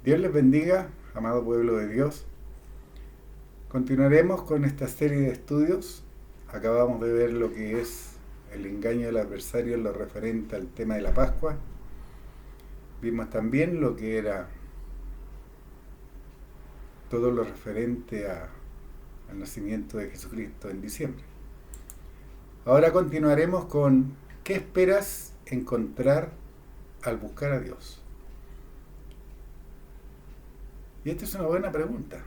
Dios les bendiga, amado pueblo de Dios. Continuaremos con esta serie de estudios. Acabamos de ver lo que es el engaño del adversario en lo referente al tema de la Pascua. Vimos también lo que era todo lo referente al nacimiento de Jesucristo en diciembre. Ahora continuaremos con ¿qué esperas encontrar al buscar a Dios? Y esta es una buena pregunta.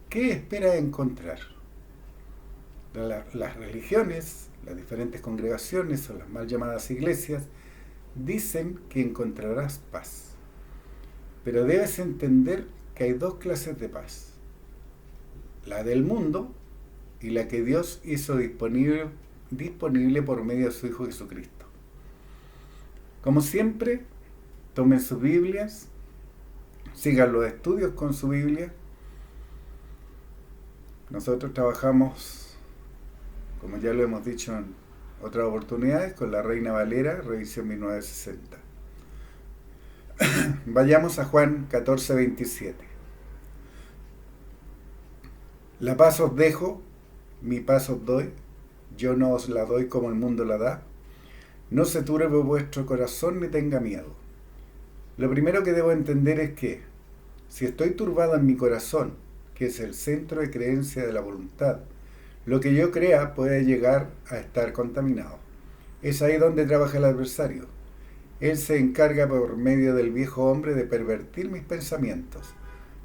¿Qué esperas encontrar? Las religiones, las diferentes congregaciones o las mal llamadas iglesias dicen que encontrarás paz. Pero debes entender que hay dos clases de paz. La del mundo y la que Dios hizo disponible por medio de su Hijo Jesucristo. Como siempre, tomen sus Biblias, sigan los estudios con su Biblia. Nosotros trabajamos, como ya lo hemos dicho en otras oportunidades, con la Reina Valera, revisión 1960. Vayamos a Juan 14:27. La paz os dejo, mi paz os doy, yo no os la doy como el mundo la da. No se turbe vuestro corazón ni tenga miedo. Lo primero que debo entender es que, si estoy turbado en mi corazón, que es el centro de creencia de la voluntad, lo que yo crea puede llegar a estar contaminado. Es ahí donde trabaja el adversario. Él se encarga por medio del viejo hombre de pervertir mis pensamientos,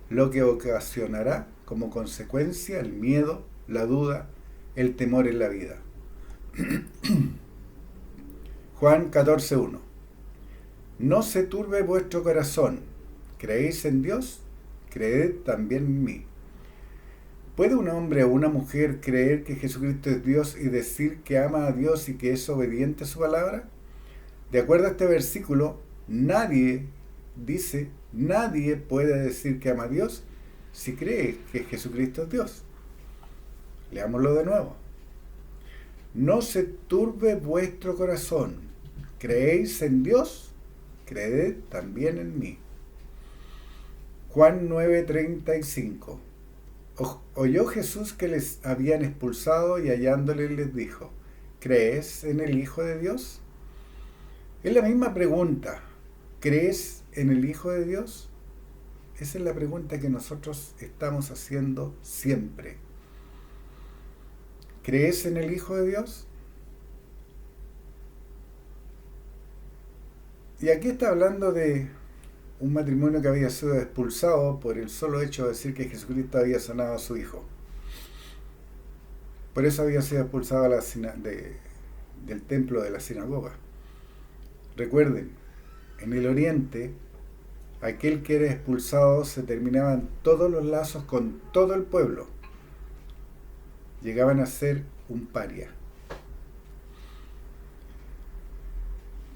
lo que ocasionará como consecuencia el miedo, la duda, el temor en la vida. Juan 14:1. No se turbe vuestro corazón. ¿Creéis en Dios? Creed también en mí. ¿Puede un hombre o una mujer creer que Jesucristo es Dios y decir que ama a Dios y que es obediente a su palabra? De acuerdo a este versículo, nadie puede decir que ama a Dios si cree que Jesucristo es Dios. Leámoslo de nuevo. No se turbe vuestro corazón. ¿Creéis en Dios? Creed también en mí. Juan 9:35. Oyó Jesús que les habían expulsado y hallándole les dijo, ¿crees en el Hijo de Dios? Es la misma pregunta. ¿Crees en el Hijo de Dios? Esa es la pregunta que nosotros estamos haciendo siempre. ¿Crees en el Hijo de Dios? Y aquí está hablando de un matrimonio que había sido expulsado por el solo hecho de decir que Jesucristo había sanado a su hijo. Por eso había sido expulsado del templo de la sinagoga. Recuerden, en el oriente, aquel que era expulsado se terminaban todos los lazos con todo el pueblo. Llegaban a ser un paria.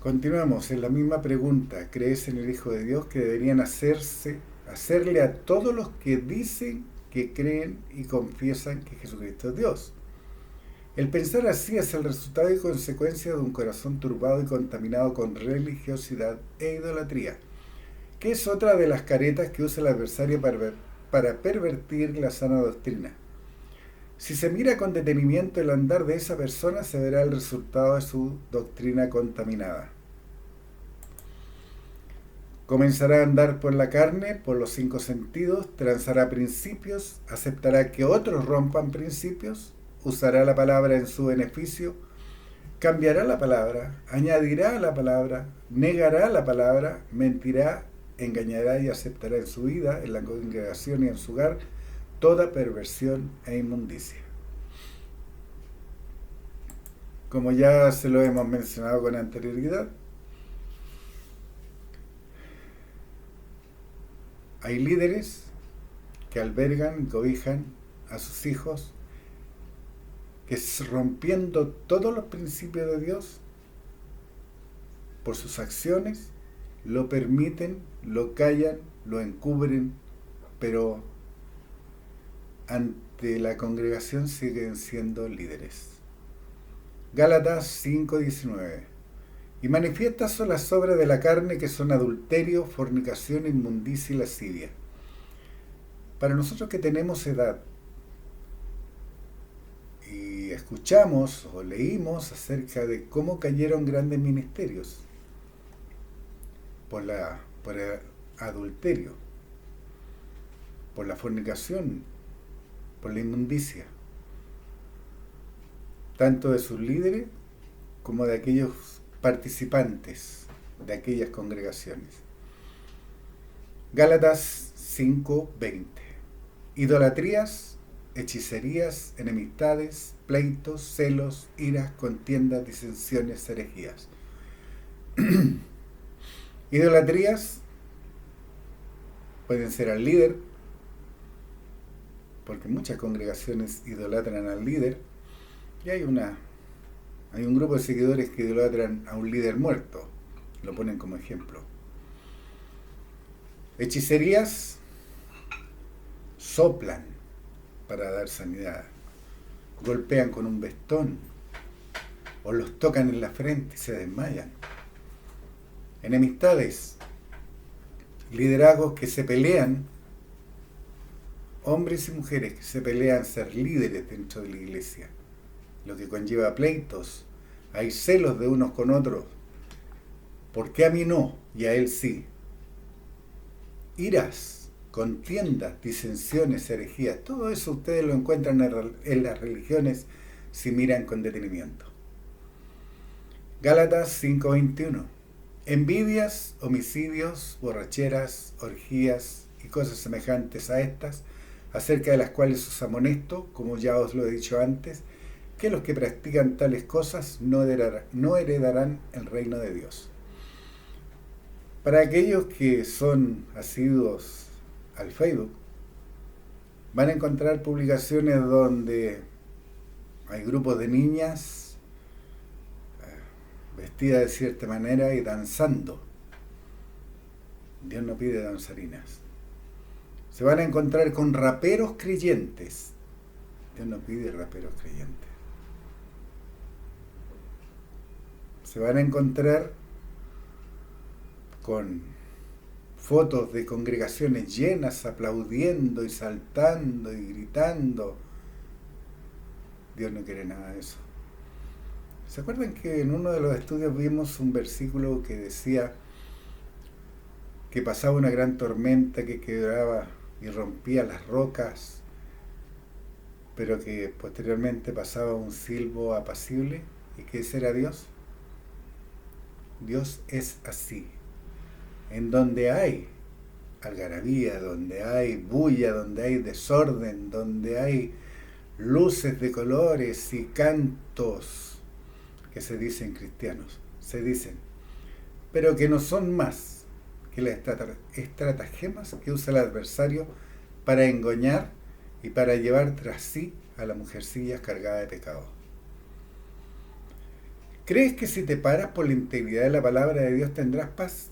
Continuamos en la misma pregunta. ¿Crees en el Hijo de Dios? Que deberían hacerle a todos los que dicen que creen y confiesan que Jesucristo es Dios. El pensar así es el resultado y consecuencia de un corazón turbado y contaminado con religiosidad e idolatría, que es otra de las caretas que usa el adversario para pervertir la sana doctrina. Si se mira con detenimiento el andar de esa persona, se verá el resultado de su doctrina contaminada. Comenzará a andar por la carne, por los 5 sentidos, transará principios, aceptará que otros rompan principios, usará la palabra en su beneficio, cambiará la palabra, añadirá a la palabra, negará la palabra, mentirá, engañará y aceptará en su vida, en la congregación y en su hogar, toda perversión e inmundicia. Como ya se lo hemos mencionado con anterioridad, hay líderes que albergan y cobijan a sus hijos que, rompiendo todos los principios de Dios, por sus acciones, lo permiten, lo callan, lo encubren, pero ante la congregación siguen siendo líderes. Gálatas 5:19. Y manifiestas son las obras de la carne, que son adulterio, fornicación, inmundicia y lascivia. Para nosotros que tenemos edad y escuchamos o leímos acerca de cómo cayeron grandes ministerios por el adulterio, por la fornicación, por la inmundicia, tanto de sus líderes como de aquellos participantes de aquellas congregaciones. Gálatas 5:20. Idolatrías, hechicerías, enemistades, pleitos, celos, iras, contiendas, disensiones, herejías. Idolatrías pueden ser al líder, porque muchas congregaciones idolatran al líder, y hay un grupo de seguidores que idolatran a un líder muerto, lo ponen como ejemplo. Hechicerías, soplan para dar sanidad, golpean con un bastón o los tocan en la frente y se desmayan. Enemistades, liderazgos que se pelean, hombres y mujeres que se pelean ser líderes dentro de la iglesia, lo que conlleva pleitos. Hay celos de unos con otros. ¿Por qué a mí no y a él sí? Iras, contiendas, disensiones, herejías, todo eso ustedes lo encuentran en las religiones si miran con detenimiento. Gálatas 5:21. Envidias, homicidios, borracheras, orgías y cosas semejantes a estas, acerca de las cuales os amonesto, como ya os lo he dicho antes, que los que practican tales cosas no heredarán el reino de Dios. Para aquellos que son asiduos al Facebook, van a encontrar publicaciones donde hay grupos de niñas vestidas de cierta manera y danzando. Dios no pide danzarinas. Se van a encontrar con raperos creyentes. Dios no pide raperos creyentes. Se van a encontrar con fotos de congregaciones llenas, aplaudiendo y saltando y gritando. Dios no quiere nada de eso. ¿Se acuerdan que en uno de los estudios vimos un versículo que decía que pasaba una gran tormenta que quebraba y rompía las rocas, pero que posteriormente pasaba un silbo apacible? ¿Y que ese era Dios? Dios es así. En donde hay algarabía, donde hay bulla, donde hay desorden, donde hay luces de colores y cantos que se dicen cristianos, se dicen, pero que no son más que las estratagemas que usa el adversario para engañar y para llevar tras sí a la mujercilla cargada de pecado. ¿Crees que si te paras por la integridad de la palabra de Dios tendrás paz?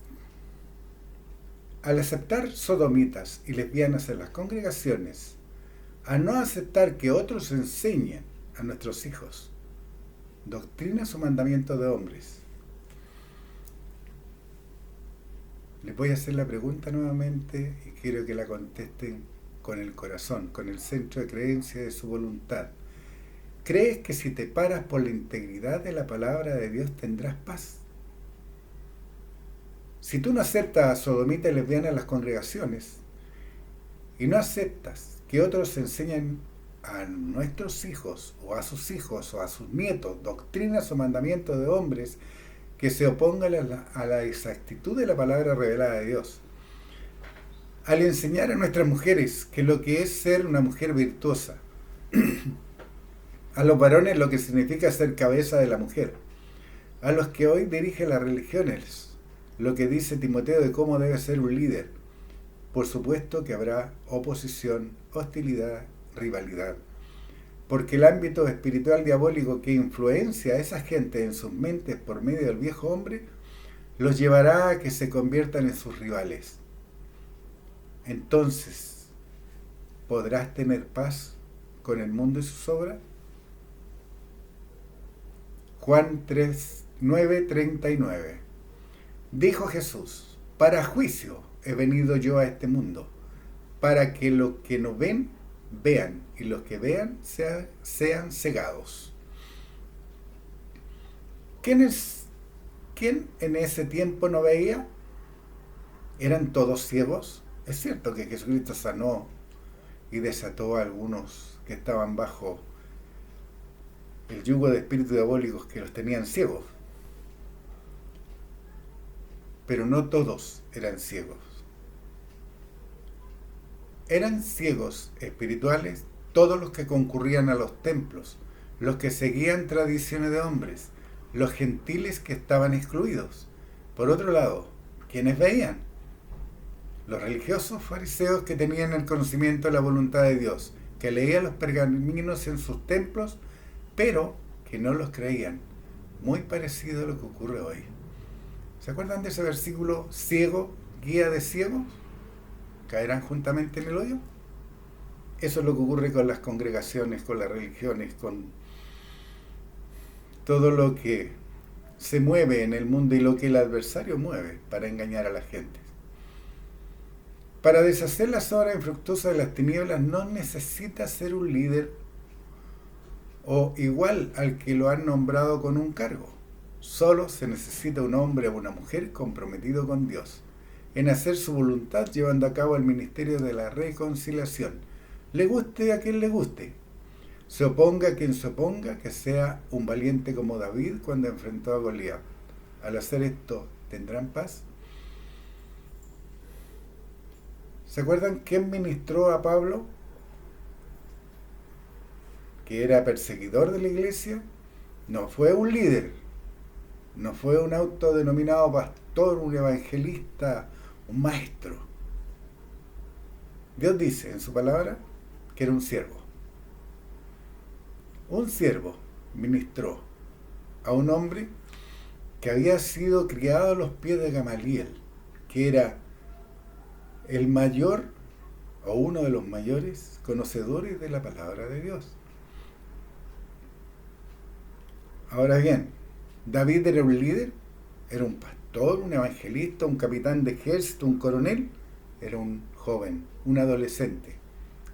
Al aceptar sodomitas y lesbianas en las congregaciones, a no aceptar que otros enseñen a nuestros hijos doctrinas o mandamientos de hombres, les voy a hacer la pregunta nuevamente y quiero que la contesten con el corazón, con el centro de creencia de su voluntad. ¿Crees que si te paras por la integridad de la palabra de Dios tendrás paz? Si tú no aceptas a sodomitas y lesbianas en las congregaciones y no aceptas que otros enseñen a nuestros hijos o a sus nietos doctrinas o mandamientos de hombres que se opongan a la exactitud de la palabra revelada de Dios, al enseñar a nuestras mujeres que lo que es ser una mujer virtuosa, a los varones lo que significa ser cabeza de la mujer, a los que hoy dirigen las religiones, lo que dice Timoteo de cómo debe ser un líder, por supuesto que habrá oposición, hostilidad, rivalidad, porque el ámbito espiritual diabólico que influencia a esa gente en sus mentes por medio del viejo hombre, los llevará a que se conviertan en sus rivales. Entonces, ¿podrás tener paz con el mundo y sus obras? Juan 3, 9:39. Dijo Jesús: para juicio he venido yo a este mundo, para que los que no ven, vean, y los que vean sean cegados. ¿Quién en ese tiempo no veía? ¿Eran todos ciegos? Es cierto que Jesucristo sanó y desató a algunos que estaban bajo el yugo de espíritus diabólicos que los tenían ciegos. Pero no todos eran ciegos. Eran ciegos espirituales todos los que concurrían a los templos, los que seguían tradiciones de hombres, los gentiles que estaban excluidos. Por otro lado, ¿quiénes veían? Los religiosos fariseos que tenían el conocimiento de la voluntad de Dios, que leían los pergaminos en sus templos, pero que no los creían. Muy parecido a lo que ocurre hoy. ¿Se acuerdan de ese versículo? Ciego, guía de ciegos, caerán juntamente en el hoyo. Eso es lo que ocurre con las congregaciones, con las religiones, con todo lo que se mueve en el mundo y lo que el adversario mueve para engañar a la gente. Para deshacer las obras infructuosas de las tinieblas no necesita ser un líder o igual al que lo han nombrado con un cargo. Solo se necesita un hombre o una mujer comprometido con Dios, en hacer su voluntad llevando a cabo el ministerio de la reconciliación. Le guste a quien le guste. Se oponga a quien se oponga, que sea un valiente como David cuando enfrentó a Goliat. Al hacer esto, ¿tendrán paz? ¿Se acuerdan quién ministró a Pablo? Que era perseguidor de la iglesia. No fue un líder, no fue un autodenominado pastor, un evangelista, un maestro. Dios dice en su palabra que era un siervo. Un siervo ministró a un hombre que había sido criado a los pies de Gamaliel, que era el mayor o uno de los mayores conocedores de la palabra de Dios. Ahora bien, David era un líder, era un pastor, un evangelista, un capitán de ejército, un coronel. Era un joven, un adolescente,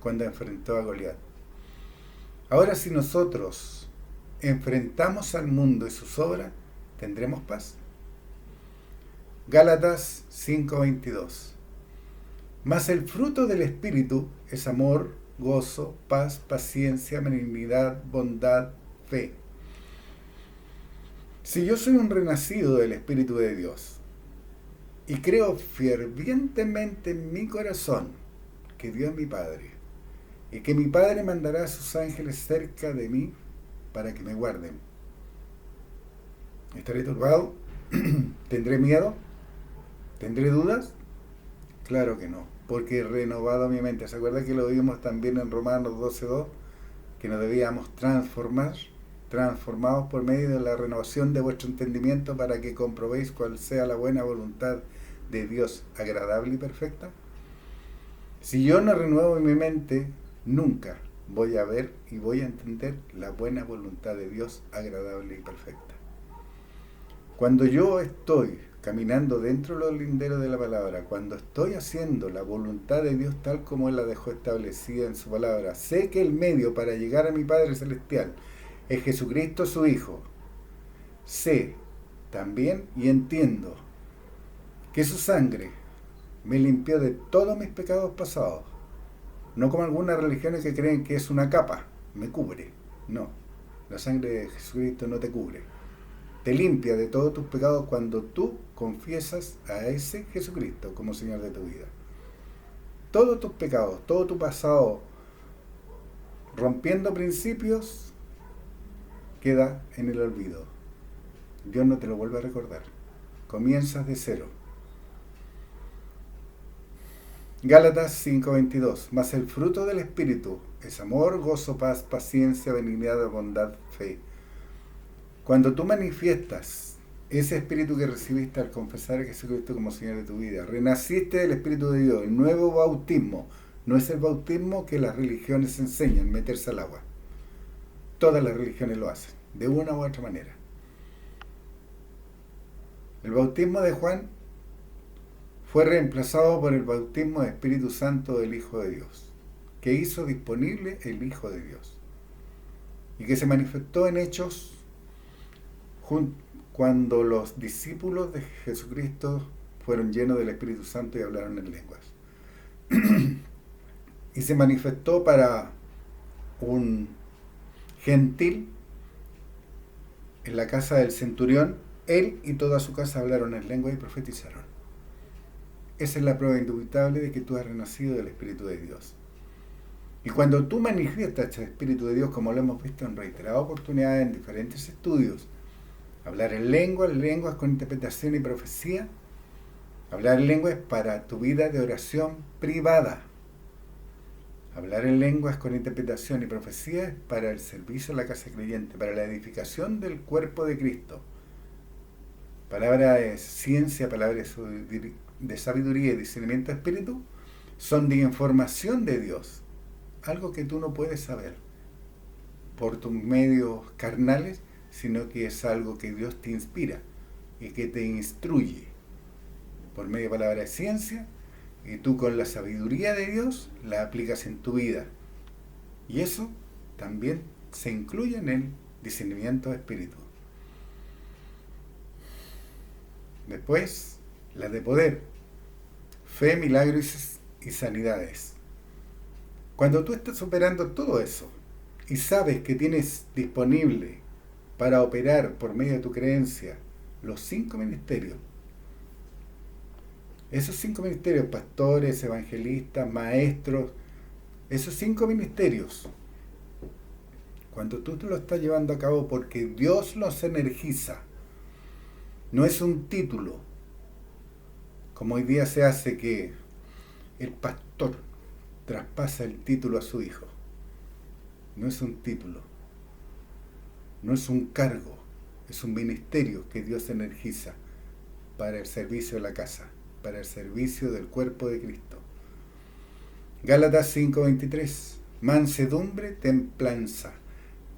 cuando enfrentó a Goliat. Ahora, si nosotros enfrentamos al mundo y sus obras, ¿tendremos paz? Gálatas 5:22. Mas el fruto del Espíritu es amor, gozo, paz, paciencia, benignidad, bondad, fe. Si yo soy un renacido del Espíritu de Dios y creo fervientemente en mi corazón que Dios es mi Padre y que mi Padre mandará a sus ángeles cerca de mí para que me guarden, ¿estaré turbado? ¿Tendré miedo? ¿Tendré dudas? Claro que no, porque he renovado mi mente. ¿Se acuerdan que lo vimos también en Romanos 12:2? Que nos debíamos transformados por medio de la renovación de vuestro entendimiento para que comprobéis cuál sea la buena voluntad de Dios, agradable y perfecta. Si yo no renuevo mi mente, nunca voy a ver y voy a entender la buena voluntad de Dios, agradable y perfecta. Cuando yo estoy caminando dentro de los linderos de la palabra, cuando estoy haciendo la voluntad de Dios tal como Él la dejó establecida en su palabra, sé que el medio para llegar a mi Padre Celestial es Jesucristo su Hijo. Sé también y entiendo que su sangre me limpió de todos mis pecados pasados. No como algunas religiones que creen que es una capa, me cubre. No, la sangre de Jesucristo no te cubre. Te limpia de todos tus pecados cuando tú confiesas a ese Jesucristo como Señor de tu vida. Todos tus pecados, todo tu pasado, rompiendo principios, queda en el olvido. Dios no te lo vuelve a recordar. Comienzas de cero. Gálatas 5:22. Mas el fruto del Espíritu es amor, gozo, paz, paciencia, benignidad, bondad, fe. Cuando tú manifiestas ese Espíritu que recibiste al confesar a Jesucristo como Señor de tu vida, renaciste del Espíritu de Dios. El nuevo bautismo no es el bautismo que las religiones enseñan, meterse al agua. Todas las religiones lo hacen, de una u otra manera. El bautismo de Juan fue reemplazado por el bautismo de Espíritu Santo del Hijo de Dios, que hizo disponible el Hijo de Dios y que se manifestó en Hechos cuando los discípulos de Jesucristo fueron llenos del Espíritu Santo y hablaron en lenguas. Y se manifestó para un gentil en la casa del centurión. Él y toda su casa hablaron en lengua y profetizaron. Esa es la prueba indubitable de que tú has renacido del Espíritu de Dios. Y cuando tú manifiestas el Espíritu de Dios, como lo hemos visto en reiteradas oportunidades en diferentes estudios, hablar en lenguas con interpretación y profecía, hablar en lenguas para tu vida de oración privada. Hablar en lenguas con interpretación y profecía es para el servicio a la casa creyente, para la edificación del cuerpo de Cristo. Palabra de ciencia, palabras de sabiduría y discernimiento de espíritu son de información de Dios, algo que tú no puedes saber por tus medios carnales, sino que es algo que Dios te inspira y que te instruye por medio de palabra de ciencia, y tú con la sabiduría de Dios la aplicas en tu vida. Y eso también se incluye en el discernimiento de espíritu. Después, la de poder, fe, milagros y sanidades. Cuando tú estás operando todo eso y sabes que tienes disponible para operar por medio de tu creencia los 5 ministerios, esos 5 ministerios, pastores, evangelistas, maestros, esos 5 ministerios, cuando tú te lo estás llevando a cabo porque Dios los energiza, no es un título, como hoy día se hace que el pastor traspasa el título a su hijo. No es un título, no es un cargo, es un ministerio que Dios energiza para el servicio de la casa, para el servicio del cuerpo de Cristo. Gálatas 5:23, mansedumbre, templanza.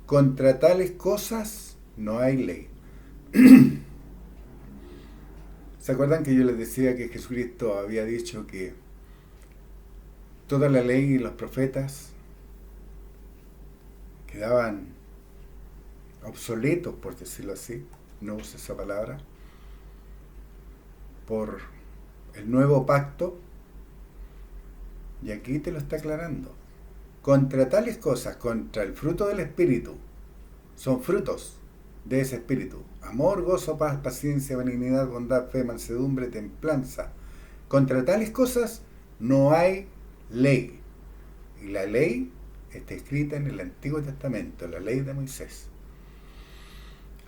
Contra tales cosas no hay ley. ¿Se acuerdan que yo les decía que Jesucristo había dicho que toda la ley y los profetas quedaban obsoletos, por decirlo así, no uso esa palabra, por el nuevo pacto? Y aquí te lo está aclarando. Contra tales cosas, contra el fruto del Espíritu, son frutos de ese Espíritu: amor, gozo, paz, paciencia, benignidad, bondad, fe, mansedumbre, templanza. Contra tales cosas no hay ley. Y la ley está escrita en el Antiguo Testamento, la ley de Moisés.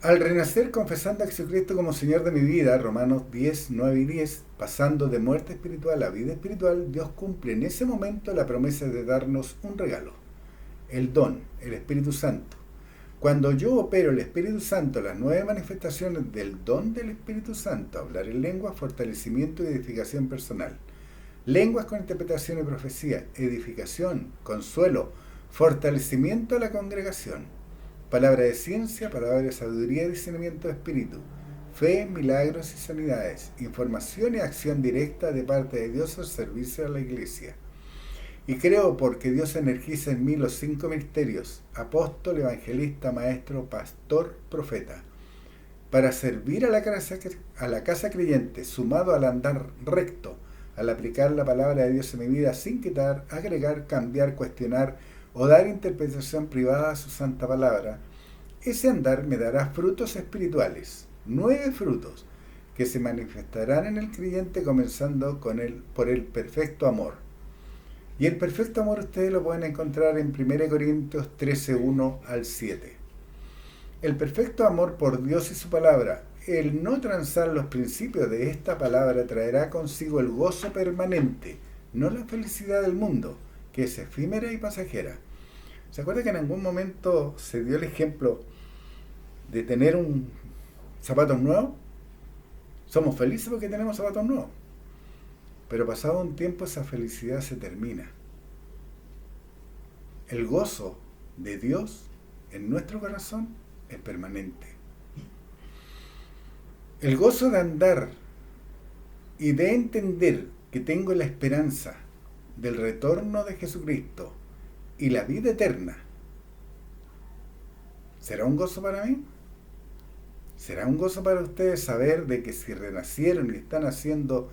Al renacer confesando a Jesucristo como Señor de mi vida, Romanos 10, 9 y 10, pasando de muerte espiritual a vida espiritual, Dios cumple en ese momento la promesa de darnos un regalo, el don, el Espíritu Santo. Cuando yo opero el Espíritu Santo, las 9 manifestaciones del don del Espíritu Santo: hablar en lenguas, fortalecimiento y edificación personal. Lenguas con interpretación y profecía, edificación, consuelo, fortalecimiento a la congregación. Palabra de ciencia, palabra de sabiduría y discernimiento de espíritu. Fe, milagros y sanidades. Información y acción directa de parte de Dios al servicio de la iglesia. Y creo porque Dios energiza en mí los 5 ministerios: apóstol, evangelista, maestro, pastor, profeta, para servir a la casa creyente, sumado al andar recto, al aplicar la palabra de Dios en mi vida sin quitar, agregar, cambiar, cuestionar o dar interpretación privada a su santa palabra. Ese andar me dará frutos espirituales, 9 frutos, que se manifestarán en el creyente comenzando por el perfecto amor. Y el perfecto amor ustedes lo pueden encontrar en 1 Corintios 13, 1 al 7. El perfecto amor por Dios y su palabra, el no transar los principios de esta palabra, traerá consigo el gozo permanente, no la felicidad del mundo, que es efímera y pasajera. ¿Se acuerda que en algún momento se dio el ejemplo de tener un zapatos nuevos? Somos felices porque tenemos zapatos nuevos, pero pasado un tiempo esa felicidad se termina. El gozo de Dios en nuestro corazón es permanente. El gozo de andar y de entender que tengo la esperanza del retorno de Jesucristo y la vida eterna, ¿será un gozo para mí? ¿Será un gozo para ustedes saber de que si renacieron y están haciendo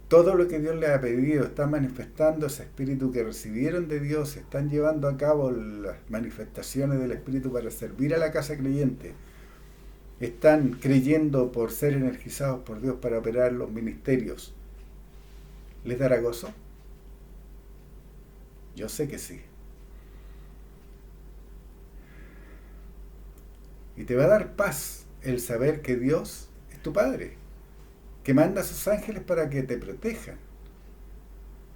todo lo que Dios les ha pedido, están manifestando ese espíritu que recibieron de Dios, están llevando a cabo las manifestaciones del espíritu para servir a la casa creyente, están creyendo por ser energizados por Dios para operar los ministerios? ¿Les dará gozo? Yo sé que sí. Y te va a dar paz el saber que Dios es tu Padre, que manda a sus ángeles para que te protejan,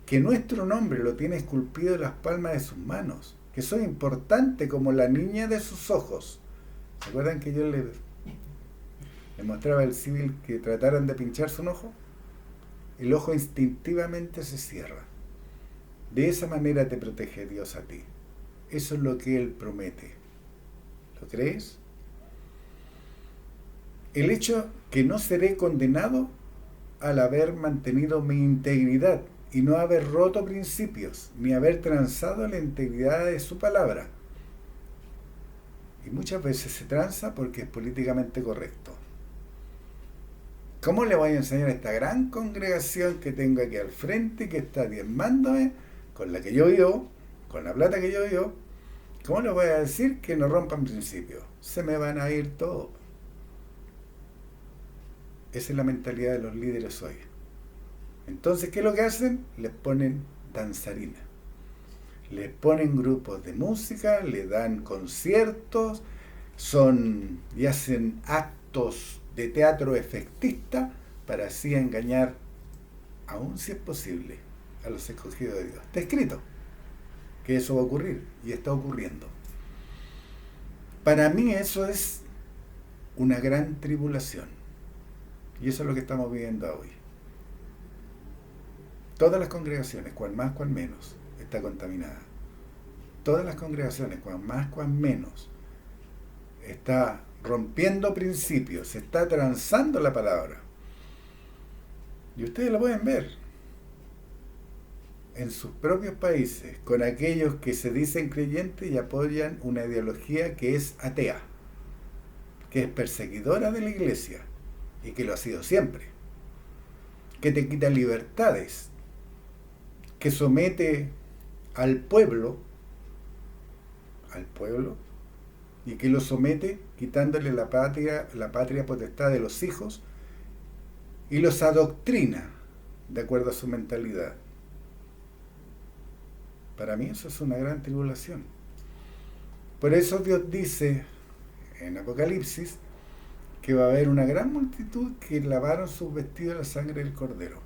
que nuestro nombre lo tiene esculpido en las palmas de sus manos, que soy importante como la niña de sus ojos. ¿Se acuerdan que yo le mostraba al civil que trataran de pincharse un ojo? El ojo instintivamente se cierra. De esa manera te protege Dios a ti. Eso es lo que Él promete. ¿Lo crees? El hecho que no seré condenado al haber mantenido mi integridad y no haber roto principios, ni haber transado la integridad de su palabra. Y muchas veces se tranza porque es políticamente correcto. ¿Cómo le voy a enseñar a esta gran congregación que tengo aquí al frente y que está diezmándome, con la que yo vivo, con la plata que yo vivo? ¿Cómo le voy a decir que no rompan principios? Se me van a ir todos. Esa es la mentalidad de los líderes hoy. Entonces, ¿qué es lo que hacen? Les ponen danzarina. Les ponen grupos de música, le dan conciertos, y hacen actos de teatro efectista para así engañar, aún si es posible, a los escogidos de Dios. Está escrito que eso va a ocurrir y está ocurriendo. Para mí eso es una gran tribulación. Y eso es lo que estamos viviendo hoy. Todas las congregaciones, cuan más, cuan menos, está contaminada. Todas las congregaciones, cuan más, cuan menos, está rompiendo principios, se está transando la palabra. Y ustedes lo pueden ver en sus propios países, con aquellos que se dicen creyentes y apoyan una ideología que es atea, que es perseguidora de la iglesia, y que lo ha sido siempre, que te quita libertades, que somete al pueblo, y que lo somete quitándole la patria potestad de los hijos, y los adoctrina de acuerdo a su mentalidad. Para mí eso es una gran tribulación. Por eso Dios dice en Apocalipsis que va a haber una gran multitud que lavaron sus vestidos en la sangre del Cordero.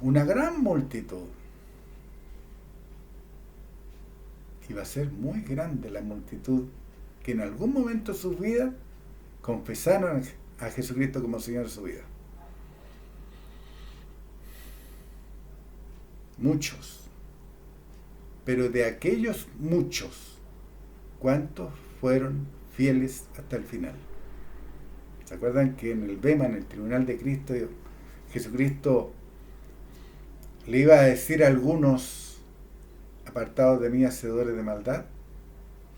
Una gran multitud. Y va a ser muy grande la multitud que en algún momento de sus vidas confesaron a Jesucristo como Señor de su vida. Muchos. Pero de aquellos muchos, ¿cuántos fueron fieles hasta el final? ¿Se acuerdan que en el Bema, en el tribunal de Cristo, Jesucristo le iba a decir a algunos: apartados de mí, hacedores de maldad?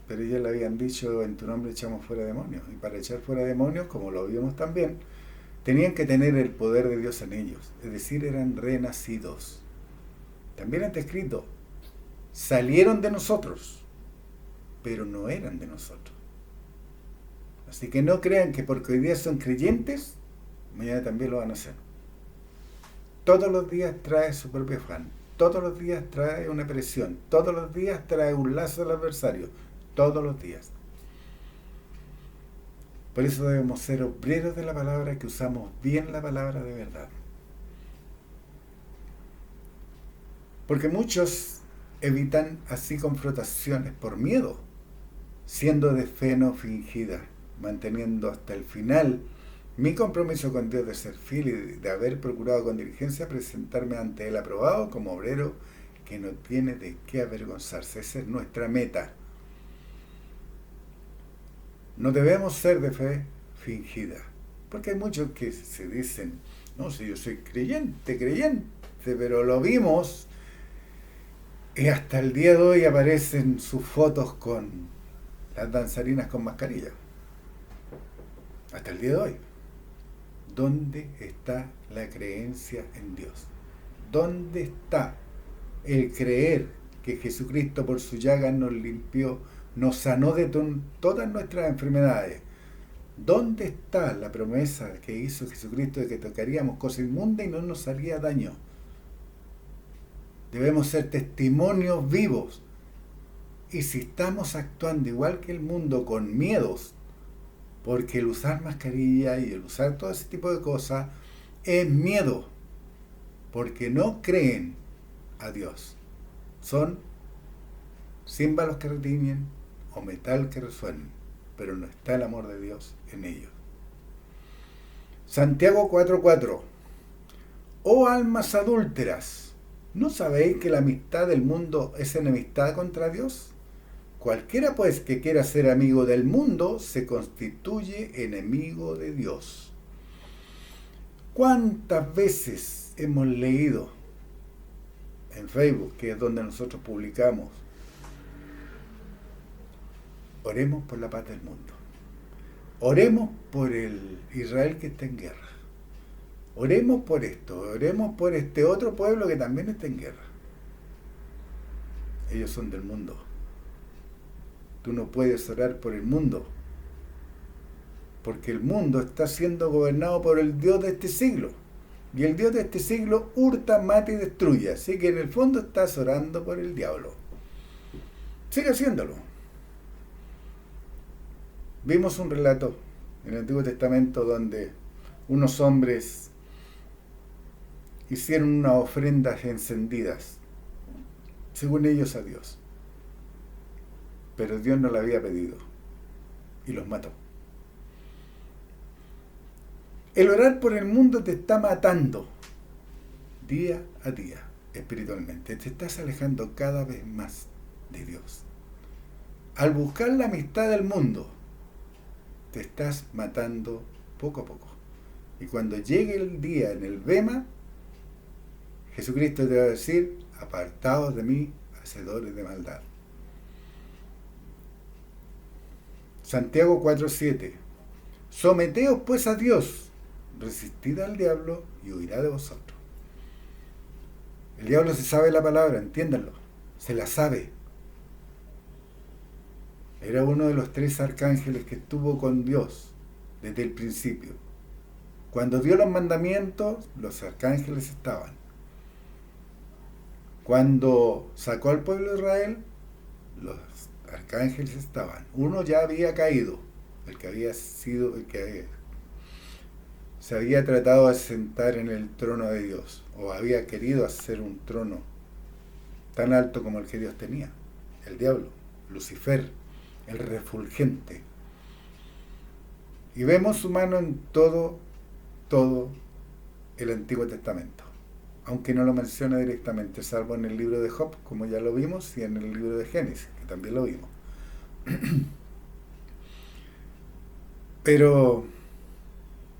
Pero ellos le habían dicho: en tu nombre echamos fuera demonios. Y para echar fuera demonios, como lo vimos también, tenían que tener el poder de Dios en ellos. Es decir, eran renacidos. También está escrito: salieron de nosotros, pero no eran de nosotros. Así que no crean que porque hoy día son creyentes, mañana también lo van a hacer. Todos los días trae su propio afán. Todos los días trae una presión. Todos los días trae un lazo al adversario. Todos los días. Por eso debemos ser obreros de la palabra, que usamos bien la palabra de verdad. Porque muchos evitan así confrontaciones por miedo, siendo de fe no fingida, manteniendo hasta el final mi compromiso con Dios de ser fiel y de haber procurado con diligencia presentarme ante Él aprobado como obrero que no tiene de qué avergonzarse. Esa es nuestra meta. No debemos ser de fe fingida, Porque hay muchos que se dicen, no, si yo soy creyente, pero lo vimos y hasta el día de hoy aparecen sus fotos con las danzarinas con mascarilla. Hasta el día de hoy. ¿Dónde está la creencia en Dios? ¿Dónde está el creer que Jesucristo por su llaga nos limpió, nos sanó de todas nuestras enfermedades? ¿Dónde está la promesa que hizo Jesucristo de que tocaríamos cosas inmundas y no nos haría daño? Debemos ser testimonios vivos. Y si estamos actuando igual que el mundo con miedos, porque el usar mascarilla y el usar todo ese tipo de cosas es miedo, porque no creen a Dios. Son címbalos que retiñen o metal que resuenan, pero no está el amor de Dios en ellos. Santiago 4:4. Oh almas adúlteras, ¿no sabéis que la amistad del mundo es enemistad contra Dios? Cualquiera pues que quiera ser amigo del mundo se constituye enemigo de Dios. ¿Cuántas veces hemos leído en Facebook, que es donde nosotros publicamos, oremos por la paz del mundo? Oremos por el Israel que está en guerra. Oremos por esto, oremos por este otro pueblo que también está en guerra. Ellos son del mundo. Tú no puedes orar por el mundo, porque el mundo está siendo gobernado por el Dios de este siglo. Y el Dios de este siglo hurta, mata y destruye. Así que en el fondo estás orando por el diablo. Sigue haciéndolo. Vimos un relato en el Antiguo Testamento donde unos hombres hicieron unas ofrendas encendidas, según ellos a Dios. Pero Dios no la había pedido y los mató. El orar por el mundo te está matando día a día espiritualmente. Te estás alejando cada vez más de Dios. Al buscar la amistad del mundo, te estás matando poco a poco. Y cuando llegue el día en el Bema, Jesucristo te va a decir, apartaos de mí, hacedores de maldad. Santiago 4:7. Someteos pues a Dios, resistid al diablo y huirá de vosotros. El diablo se sabe la palabra, entiéndanlo, se la sabe. Era uno de los 3 arcángeles que estuvo con Dios desde el principio. Cuando dio los mandamientos, los arcángeles estaban. Cuando sacó al pueblo de Israel, los arcángeles estaban. Uno ya había caído, el que se había tratado de sentar en el trono de Dios, o había querido hacer un trono tan alto como el que Dios tenía, el diablo, Lucifer, el refulgente. Y vemos su mano en todo el Antiguo Testamento, aunque no lo menciona directamente, salvo en el libro de Job, como ya lo vimos, y en el libro de Génesis, que también lo vimos. Pero,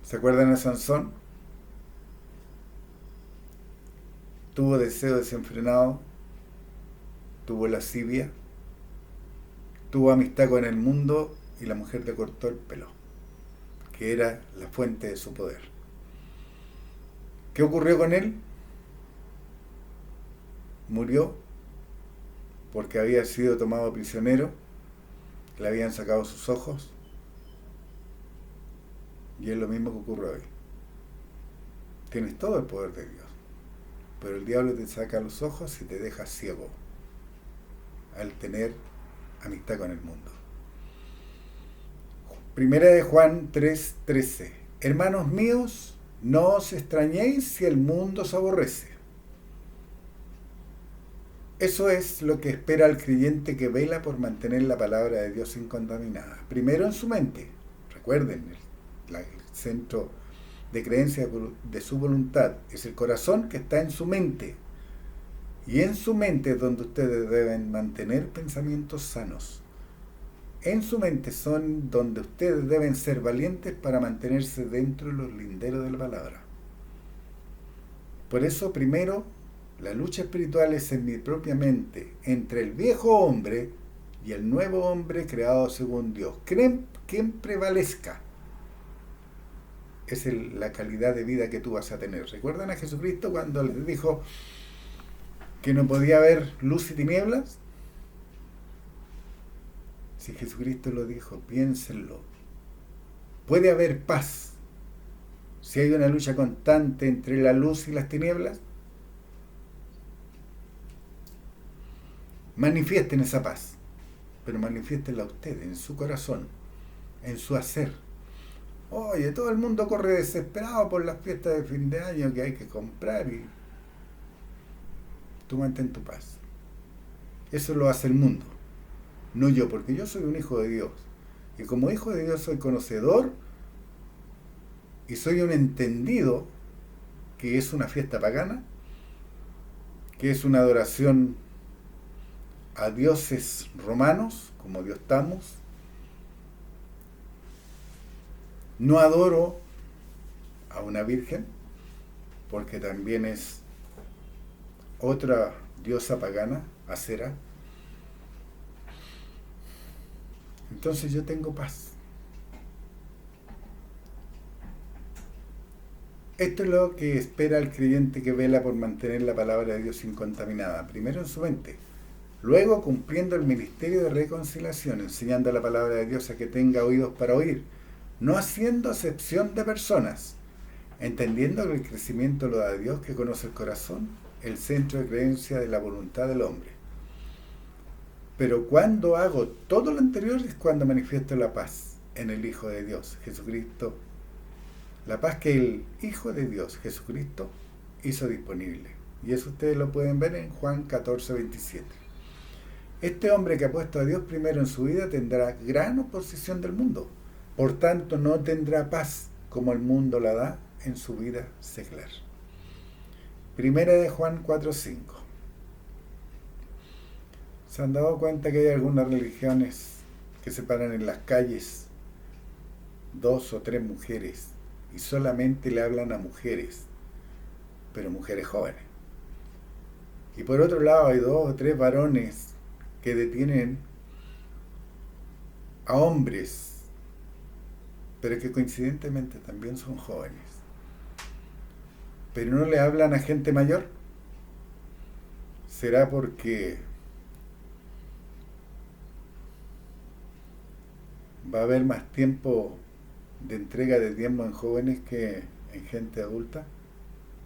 ¿se acuerdan de Sansón? Tuvo deseo desenfrenado, tuvo lascivia, tuvo amistad con el mundo y la mujer le cortó el pelo, que era la fuente de su poder. ¿Qué ocurrió con él? Murió porque había sido tomado prisionero, le habían sacado sus ojos, y es lo mismo que ocurre hoy. Tienes todo el poder de Dios, pero el diablo te saca los ojos y te deja ciego al tener amistad con el mundo. Primera de Juan 3:13. Hermanos míos, no os extrañéis si el mundo os aborrece. Eso es lo que espera el creyente que vela por mantener la palabra de Dios incontaminada. Primero en su mente. Recuerden, el centro de creencia de su voluntad es el corazón que está en su mente. Y en su mente es donde ustedes deben mantener pensamientos sanos. en su mente son donde ustedes deben ser valientes para mantenerse dentro de los linderos de la palabra. Por eso, primero, la lucha espiritual es en mi propia mente, entre el viejo hombre y el nuevo hombre creado según Dios. ¿Quién prevalezca? Es la calidad de vida que tú vas a tener. ¿Recuerdan a Jesucristo cuando les dijo que no podía haber luz y tinieblas? Si Jesucristo lo dijo, piénsenlo. ¿Puede haber paz si hay una lucha constante entre la luz y las tinieblas? Manifiesten esa paz, pero manifiéstenla ustedes, en su corazón, en su hacer. Oye, todo el mundo corre desesperado por las fiestas de fin de año que hay que comprar y tú mantén tu paz. Eso lo hace el mundo, no yo, porque yo soy un hijo de Dios. Y como hijo de Dios soy conocedor y soy un entendido que es una fiesta pagana, que es una adoración a dioses romanos, como Dios Tamos. No adoro a una virgen, porque también es otra diosa pagana, Acera. Entonces yo tengo paz. Esto es lo que espera el creyente que vela por mantener la palabra de Dios incontaminada, primero en su mente, luego cumpliendo el ministerio de reconciliación, enseñando la palabra de Dios a que tenga oídos para oír, no haciendo acepción de personas, entendiendo que el crecimiento lo da Dios que conoce el corazón, el centro de creencia de la voluntad del hombre. Pero cuando hago todo lo anterior es cuando manifiesto la paz en el Hijo de Dios, Jesucristo. La paz que el Hijo de Dios, Jesucristo, hizo disponible. Y eso ustedes lo pueden ver en Juan 14:27. Este hombre que ha puesto a Dios primero en su vida tendrá gran oposición del mundo. Por tanto, no tendrá paz como el mundo la da en su vida secular. Primera de Juan 4:5. ¿Se han dado cuenta que hay algunas religiones que se paran en las calles 2 o 3 mujeres y solamente le hablan a mujeres, pero mujeres jóvenes? Y por otro lado hay 2 o 3 varones que detienen a hombres, pero que coincidentemente también son jóvenes, pero no le hablan a gente mayor. ¿Será porque va a haber más tiempo de entrega de diezmo en jóvenes que en gente adulta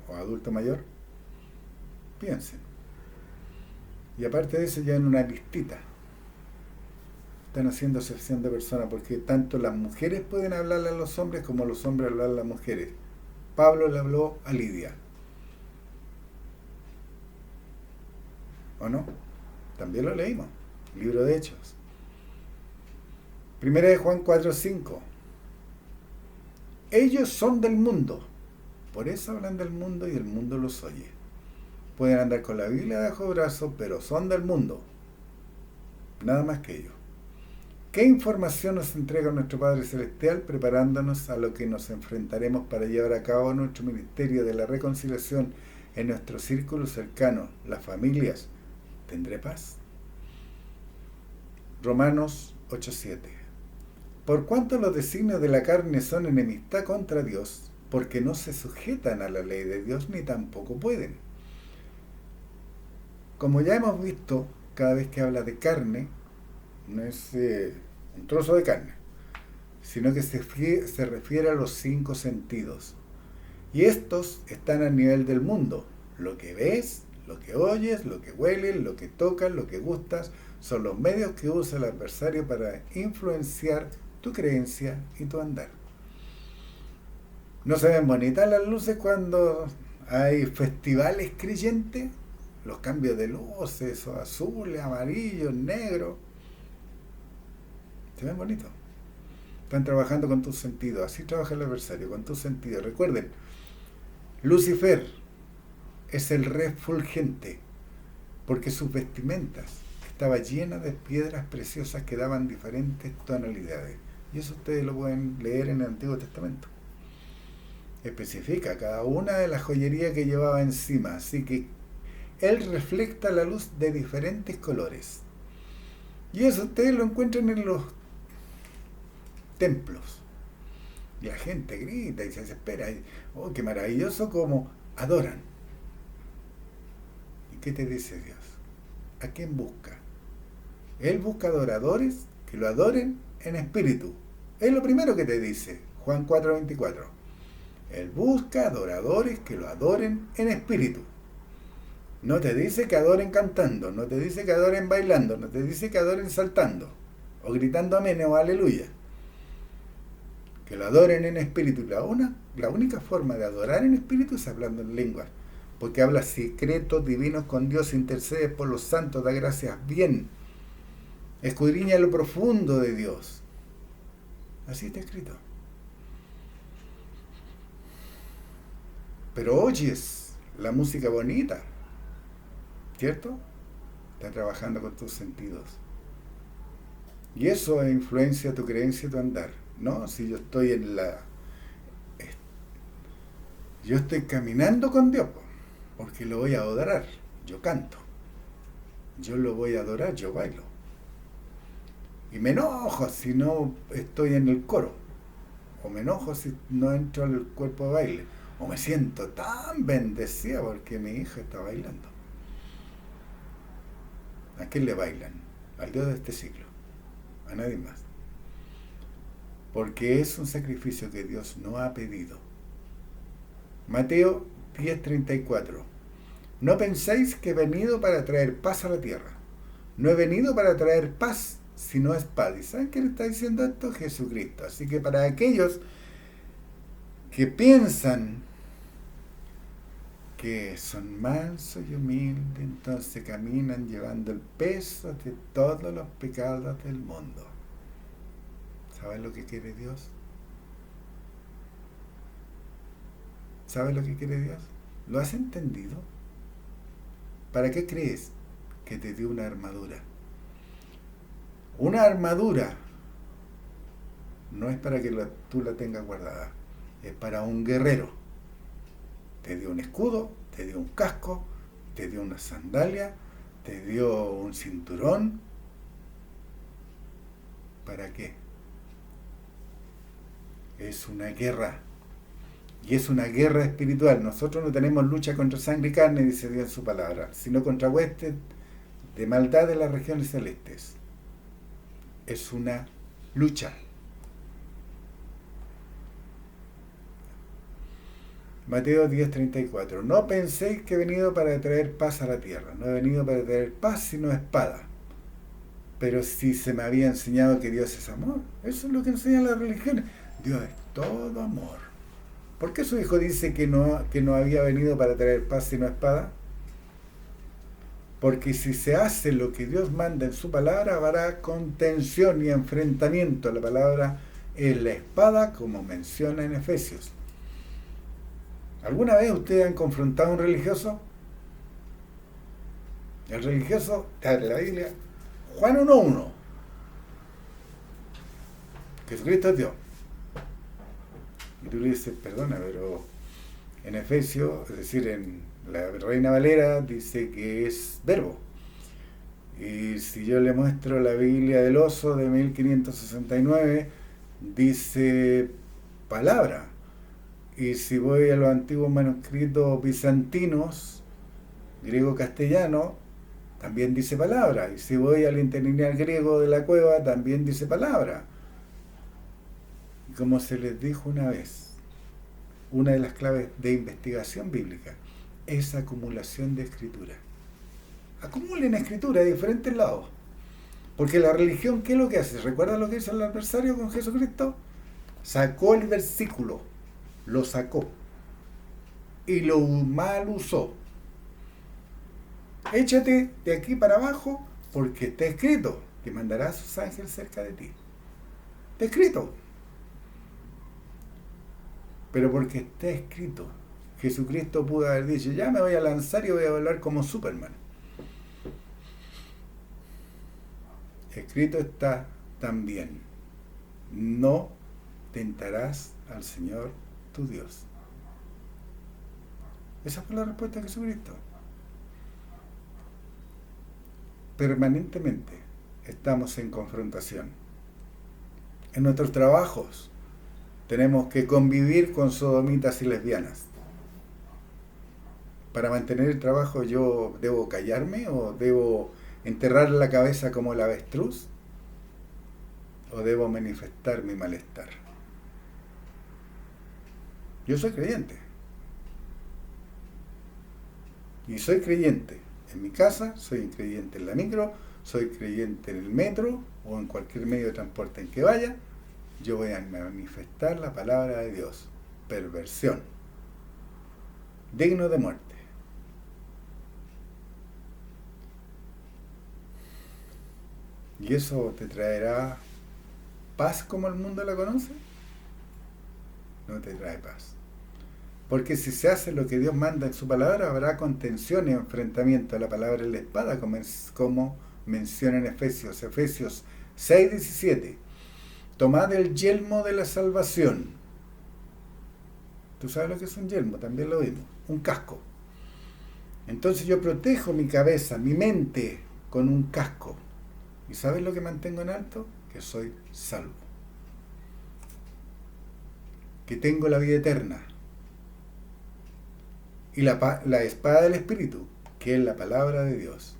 o adulto mayor? Piensen. Y aparte de eso, ya en una listita están haciendo excepción de personas, porque tanto las mujeres pueden hablarle a los hombres como los hombres hablarle a las mujeres. Pablo le habló a Lidia, ¿o no? También lo leímos, libro de Hechos. Primera de Juan 4:5. Ellos son del mundo, por eso hablan del mundo y el mundo los oye. Pueden andar con la Biblia debajo del brazo, pero son del mundo, nada más que ellos. ¿Qué información nos entrega nuestro Padre Celestial preparándonos a lo que nos enfrentaremos para llevar a cabo nuestro ministerio de la reconciliación en nuestro círculo cercano, las familias? ¿Tendré paz? Romanos 8:7. Por cuanto los designios de la carne son enemistad contra Dios, porque no se sujetan a la ley de Dios ni tampoco pueden. Como ya hemos visto, cada vez que habla de carne, no es un trozo de carne, sino que se refiere a los 5 sentidos. Y estos están a nivel del mundo. Lo que ves, lo que oyes, lo que hueles, lo que tocas, lo que gustas, son los medios que usa el adversario para influenciar tu creencia y tu andar. ¿No se ven bonitas las luces cuando hay festivales creyentes? Los cambios de luces, azules, amarillos, negros. Se ven bonitos. Están trabajando con tus sentidos. Así trabaja el adversario, con tus sentidos. Recuerden, Lucifer es el refulgente, porque sus vestimentas estaba llena de piedras preciosas que daban diferentes tonalidades. Y eso ustedes lo pueden leer en el Antiguo Testamento. Especifica cada una de las joyerías que llevaba encima, así que él refleja la luz de diferentes colores. Y eso ustedes lo encuentran en los templos. Y la gente grita y se desespera. Oh, qué maravilloso como adoran. ¿Y qué te dice Dios? ¿A quién busca? Él busca adoradores que lo adoren en espíritu. Es lo primero que te dice Juan 4:24. Él busca adoradores que lo adoren en espíritu. No te dice que adoren cantando, no te dice que adoren bailando, no te dice que adoren saltando, o gritando amén o aleluya. Que lo adoren en espíritu. La única forma de adorar en espíritu es hablando en lenguas, porque habla secretos divinos con Dios, intercede por los santos, da gracias bien, escudriña lo profundo de Dios. Así está escrito. Pero oyes la música bonita, ¿cierto? Está trabajando con tus sentidos. Y eso influencia tu creencia y tu andar. No, si yo estoy yo estoy caminando con Dios, porque lo voy a adorar. Yo canto. Yo lo voy a adorar, yo bailo. Y me enojo si no estoy en el coro. O me enojo si no entro al cuerpo de baile. O me siento tan bendecida porque mi hija está bailando. ¿A quién le bailan? Al Dios de este siglo. A nadie más. Porque es un sacrificio que Dios no ha pedido. Mateo 10:34. No penséis que he venido para traer paz a la tierra. No he venido para traer paz, sino espada. ¿Y saben quién está diciendo esto? Jesucristo. Así que para aquellos que piensan que son mansos y humildes, entonces caminan llevando el peso de todos los pecados del mundo. ¿Sabes lo que quiere Dios? ¿Sabes lo que quiere Dios? ¿Lo has entendido? ¿Para qué crees que te dio una armadura? Una armadura no es para que tú la tengas guardada, es para un guerrero. Te dio un escudo, te dio un casco, te dio una sandalia, te dio un cinturón. ¿Para qué? Es una guerra. Y es una guerra espiritual. Nosotros no tenemos lucha contra sangre y carne, dice Dios en su palabra, sino contra huestes de maldad de las regiones celestes. Es una lucha. Mateo 10:34. No penséis que he venido para traer paz a la tierra. No he venido para traer paz, sino espada. Pero si se me había enseñado que Dios es amor. Eso es lo que enseñan las religiones. Dios es todo amor. ¿Por qué su hijo dice que no había venido para traer paz, sino espada? Porque si se hace lo que Dios manda en su palabra, habrá contención y enfrentamiento. La palabra es la espada, como menciona en Efesios. ¿Alguna vez ustedes han confrontado a un religioso? El religioso, de la Biblia, Juan 1:1. Jesucristo es Dios. Y tú le dices, perdona, pero en Efesios, es decir, en la Reina Valera, dice que es verbo. Y si yo le muestro la Biblia del Oso de 1569, dice palabra. Y si voy a los antiguos manuscritos bizantinos, griego-castellano, también dice palabra. Y si voy al interlineal griego de la cueva, también dice palabra. Y como se les dijo una vez, una de las claves de investigación bíblica es acumulación de escritura. Acumulen escritura de diferentes lados. Porque la religión, ¿qué es lo que hace? ¿Recuerdan lo que hizo el adversario con Jesucristo? Sacó el versículo. Lo sacó y lo mal usó. Échate de aquí para abajo porque está escrito que mandará a sus ángeles cerca de ti. Está escrito. Pero porque está escrito, Jesucristo pudo haber dicho, ya me voy a lanzar y voy a volar como Superman. Escrito está también, no tentarás al Señor tu Dios. Esa fue la respuesta de Jesucristo. Permanentemente estamos en confrontación. En nuestros trabajos tenemos que convivir con sodomitas y lesbianas. Para mantener el trabajo, ¿yo debo callarme o debo enterrar la cabeza como el avestruz? ¿O debo manifestar mi malestar? Yo soy creyente. Y soy creyente en mi casa, soy creyente en la micro, soy creyente en el metro o en cualquier medio de transporte en que vaya. Yo voy a manifestar la palabra de Dios. Perversión. Digno de muerte. ¿Y eso te traerá paz como el mundo la conoce? No te trae paz. Porque si se hace lo que Dios manda en su palabra, habrá contención y enfrentamiento. La palabra es la espada, como menciona en Efesios 6:17. Tomad el yelmo de la salvación. ¿Tú sabes lo que es un yelmo? También lo vimos. Un casco. Entonces yo protejo mi cabeza, mi mente, con un casco. ¿Y sabes lo que mantengo en alto? Que soy salvo. Que tengo la vida eterna. Y la espada del Espíritu, que es la palabra de Dios.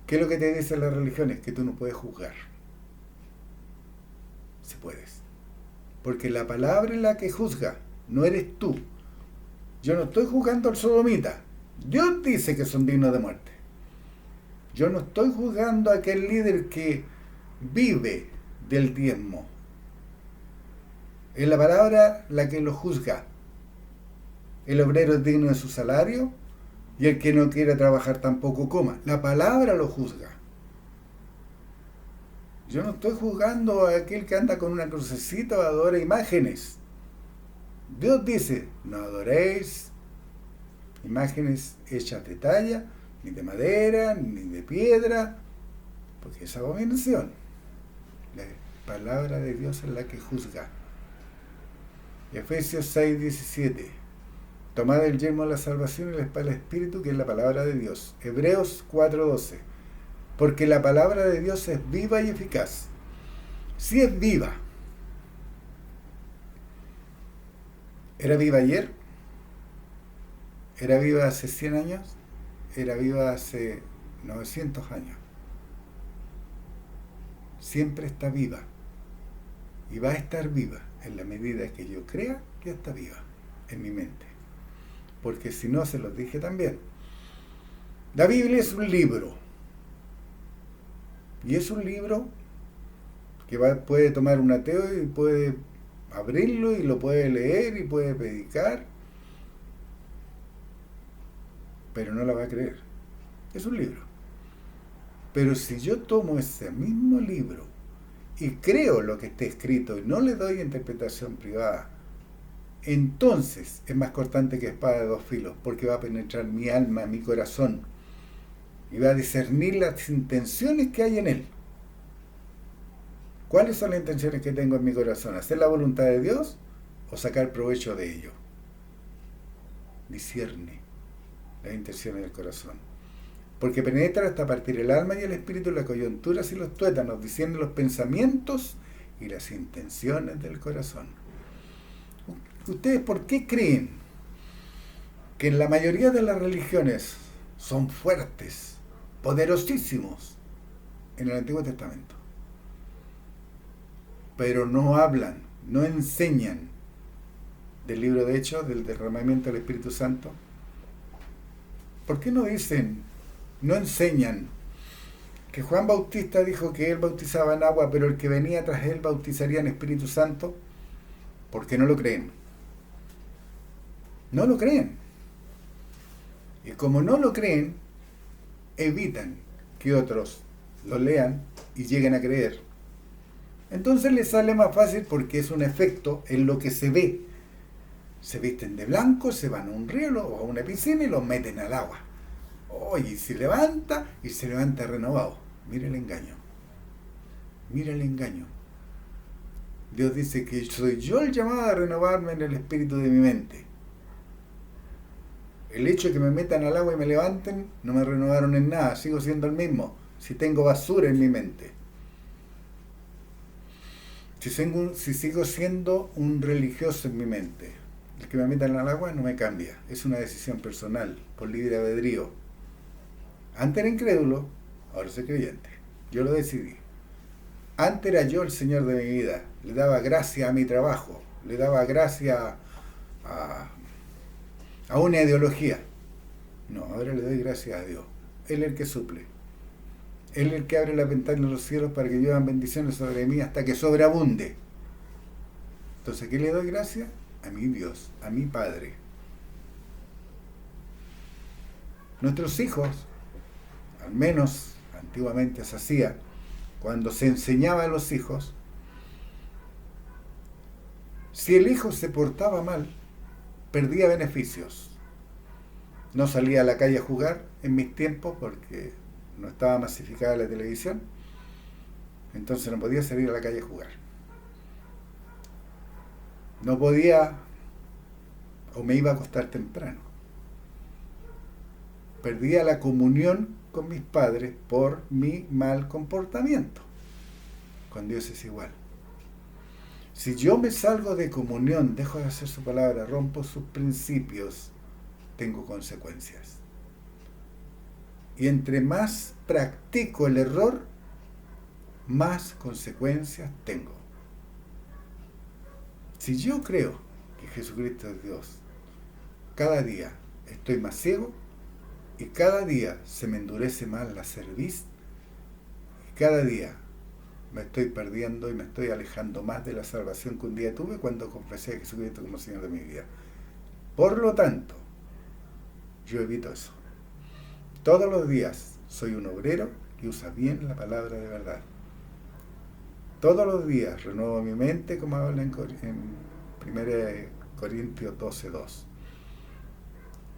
¿Qué es lo que te dicen las religiones? Que tú no puedes juzgar. Si puedes. Porque la palabra es la que juzga, no eres tú. Yo no estoy juzgando al sodomita. Dios dice que son dignos de muerte. Yo no estoy juzgando a aquel líder que vive del diezmo. Es la palabra la que lo juzga. El obrero es digno de su salario y el que no quiera trabajar tampoco coma. La palabra lo juzga. Yo no estoy juzgando a aquel que anda con una crucecita o adora imágenes. Dios dice, no adoréis imágenes hechas de talla, ni de madera, ni de piedra, porque es abominación. La palabra de Dios es la que juzga. Efesios 6:17. Tomad el yelmo de la salvación y la espada del Espíritu, que es la palabra de Dios. Hebreos 4:12. Porque la palabra de Dios es viva y eficaz. Sí es viva. ¿Era viva ayer? ¿Era viva hace 100 años? Era viva hace 900 años. Siempre está viva. Y va a estar viva en la medida que yo crea que está viva en mi mente. Porque si no, se los dije también. La Biblia es un libro. Y es un libro que puede tomar un ateo y puede abrirlo y lo puede leer y puede predicar, pero no la va a creer. Es un libro. Pero si yo tomo ese mismo libro y creo lo que está escrito y no le doy interpretación privada, entonces es más cortante que espada de dos filos, porque va a penetrar mi alma, mi corazón, y va a discernir las intenciones que hay en él. ¿Cuáles son las intenciones que tengo en mi corazón? ¿Hacer la voluntad de Dios o sacar provecho de ello? Discierne las intenciones del corazón. Porque penetra hasta partir el alma y el espíritu, las coyunturas y los tuétanos, discierne los pensamientos y las intenciones del corazón. ¿Ustedes por qué creen que en la mayoría de las religiones son fuertes, poderosísimos en el Antiguo Testamento, pero no hablan, no enseñan del libro de Hechos, del derramamiento del Espíritu Santo? ¿Por qué no dicen, no enseñan que Juan Bautista dijo que él bautizaba en agua, pero el que venía tras él bautizaría en Espíritu Santo? ¿Por qué no lo creen? No lo creen. Y como no lo creen, evitan que otros lo lean y lleguen a creer. Entonces les sale más fácil porque es un efecto en lo que se ve. Se visten de blanco, se van a un río o a una piscina y los meten al agua. Oye, y se levanta renovado. Mira el engaño. Mira el engaño. Dios dice que soy yo el llamado a renovarme en el espíritu de mi mente. El hecho de que me metan al agua y me levanten no me renovaron en nada, sigo siendo el mismo. Si tengo basura en mi mente. Si sigo siendo un religioso en mi mente. El que me metan al agua no me cambia. Es una decisión personal, por libre albedrío. Antes era incrédulo, ahora soy creyente. Yo lo decidí. Antes era yo el Señor de mi vida. Le daba gracia a mi trabajo. Le daba gracia a, a una ideología. No, ahora le doy gracias a Dios. Él es el que suple. Él es el que abre la ventana de los cielos para que lluevan bendiciones sobre mí hasta que sobreabunde. Entonces, ¿a qué le doy gracias? A mi Dios, a mi Padre. Nuestros hijos, al menos antiguamente se hacía, cuando se enseñaba a los hijos, si el hijo se portaba mal, perdía beneficios. No salía a la calle a jugar en mis tiempos porque no estaba masificada la televisión, entonces no podía salir a la calle a jugar. No podía, o me iba a acostar temprano. Perdía la comunión con mis padres por mi mal comportamiento. Con Dios es igual. Si yo me salgo de comunión, dejo de hacer su palabra, rompo sus principios, tengo consecuencias. Y entre más practico el error, más consecuencias tengo. Si yo creo que Jesucristo es Dios, cada día estoy más ciego y cada día se me endurece más la cerviz y cada día me estoy perdiendo y me estoy alejando más de la salvación que un día tuve cuando confesé a Jesucristo como Señor de mi vida. Por lo tanto, yo evito eso. Todos los días soy un obrero que usa bien la palabra de verdad. Todos los días renuevo mi mente, como habla en 1 Corintios 12:2.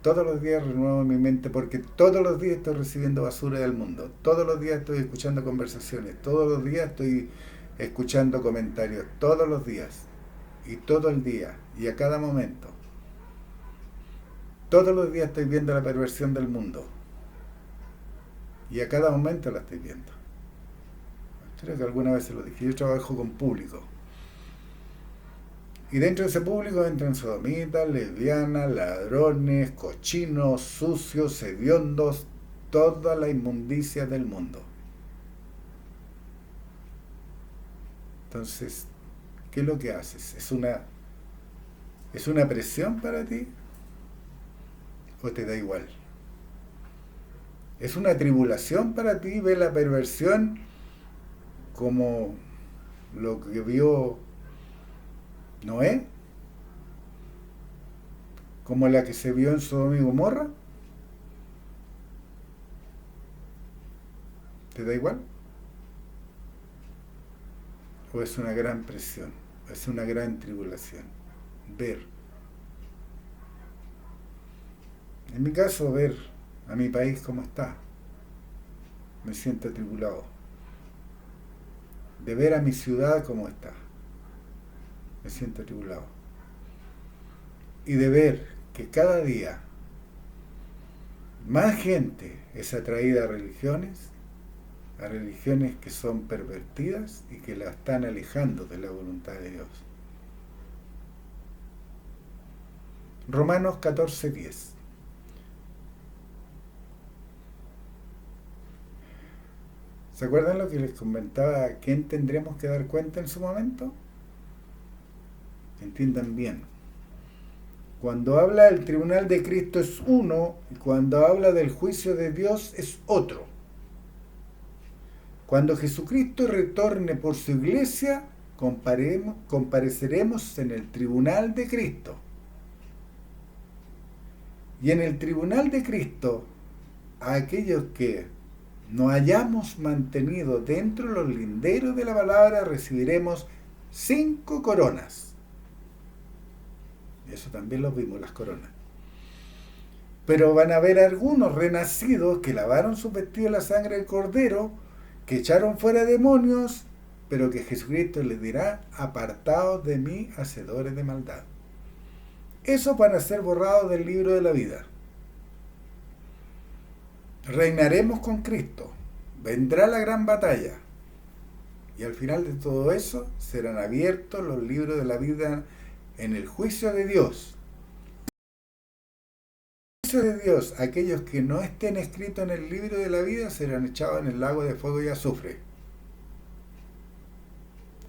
Todos los días renuevo mi mente porque todos los días estoy recibiendo basura del mundo. Todos los días estoy escuchando conversaciones. Todos los días estoy escuchando comentarios. Todos los días. Y todo el día. Y a cada momento. Todos los días estoy viendo la perversión del mundo. Y a cada momento la estoy viendo. Creo que alguna vez se lo dije. Yo trabajo con público. Y dentro de ese público entran sodomitas, lesbianas, ladrones, cochinos, sucios, hediondos, toda la inmundicia del mundo. Entonces, ¿qué es lo que haces? ¿Es una presión para ti? ¿O te da igual? ¿Es una tribulación para ti ver la perversión como lo que vio Noé? ¿Como la que se vio en Sodoma y Gomorra? ¿Te da igual? ¿O es una gran presión? ¿Es una gran tribulación? Ver. En mi caso, ver a mi país cómo está. Me siento atribulado. De ver a mi ciudad cómo está. Me siento atribulado. Y de ver que cada día más gente es atraída a religiones que son pervertidas y que la están alejando de la voluntad de Dios. Romanos 14:10. ¿Se acuerdan lo que les comentaba? ¿A quién tendremos que dar cuenta en su momento? Entiendan bien. Cuando habla del tribunal de Cristo es uno, y cuando habla del juicio de Dios es otro. Cuando Jesucristo retorne por su iglesia, compareceremos en el tribunal de Cristo. Y en el tribunal de Cristo, a aquellos que no hayamos mantenido dentro de los linderos de la palabra, recibiremos 5 coronas. Eso también lo vimos, las coronas. Pero van a haber algunos renacidos que lavaron sus vestidos en la sangre del Cordero, que echaron fuera demonios, pero que Jesucristo les dirá: apartados de mí, hacedores de maldad. Esos van a ser borrados del libro de la vida. Reinaremos con Cristo. Vendrá la gran batalla. Y al final de todo eso serán abiertos los libros de la vida en el juicio de Dios. El juicio de Dios, aquellos que no estén escritos en el libro de la vida serán echados en el lago de fuego y azufre.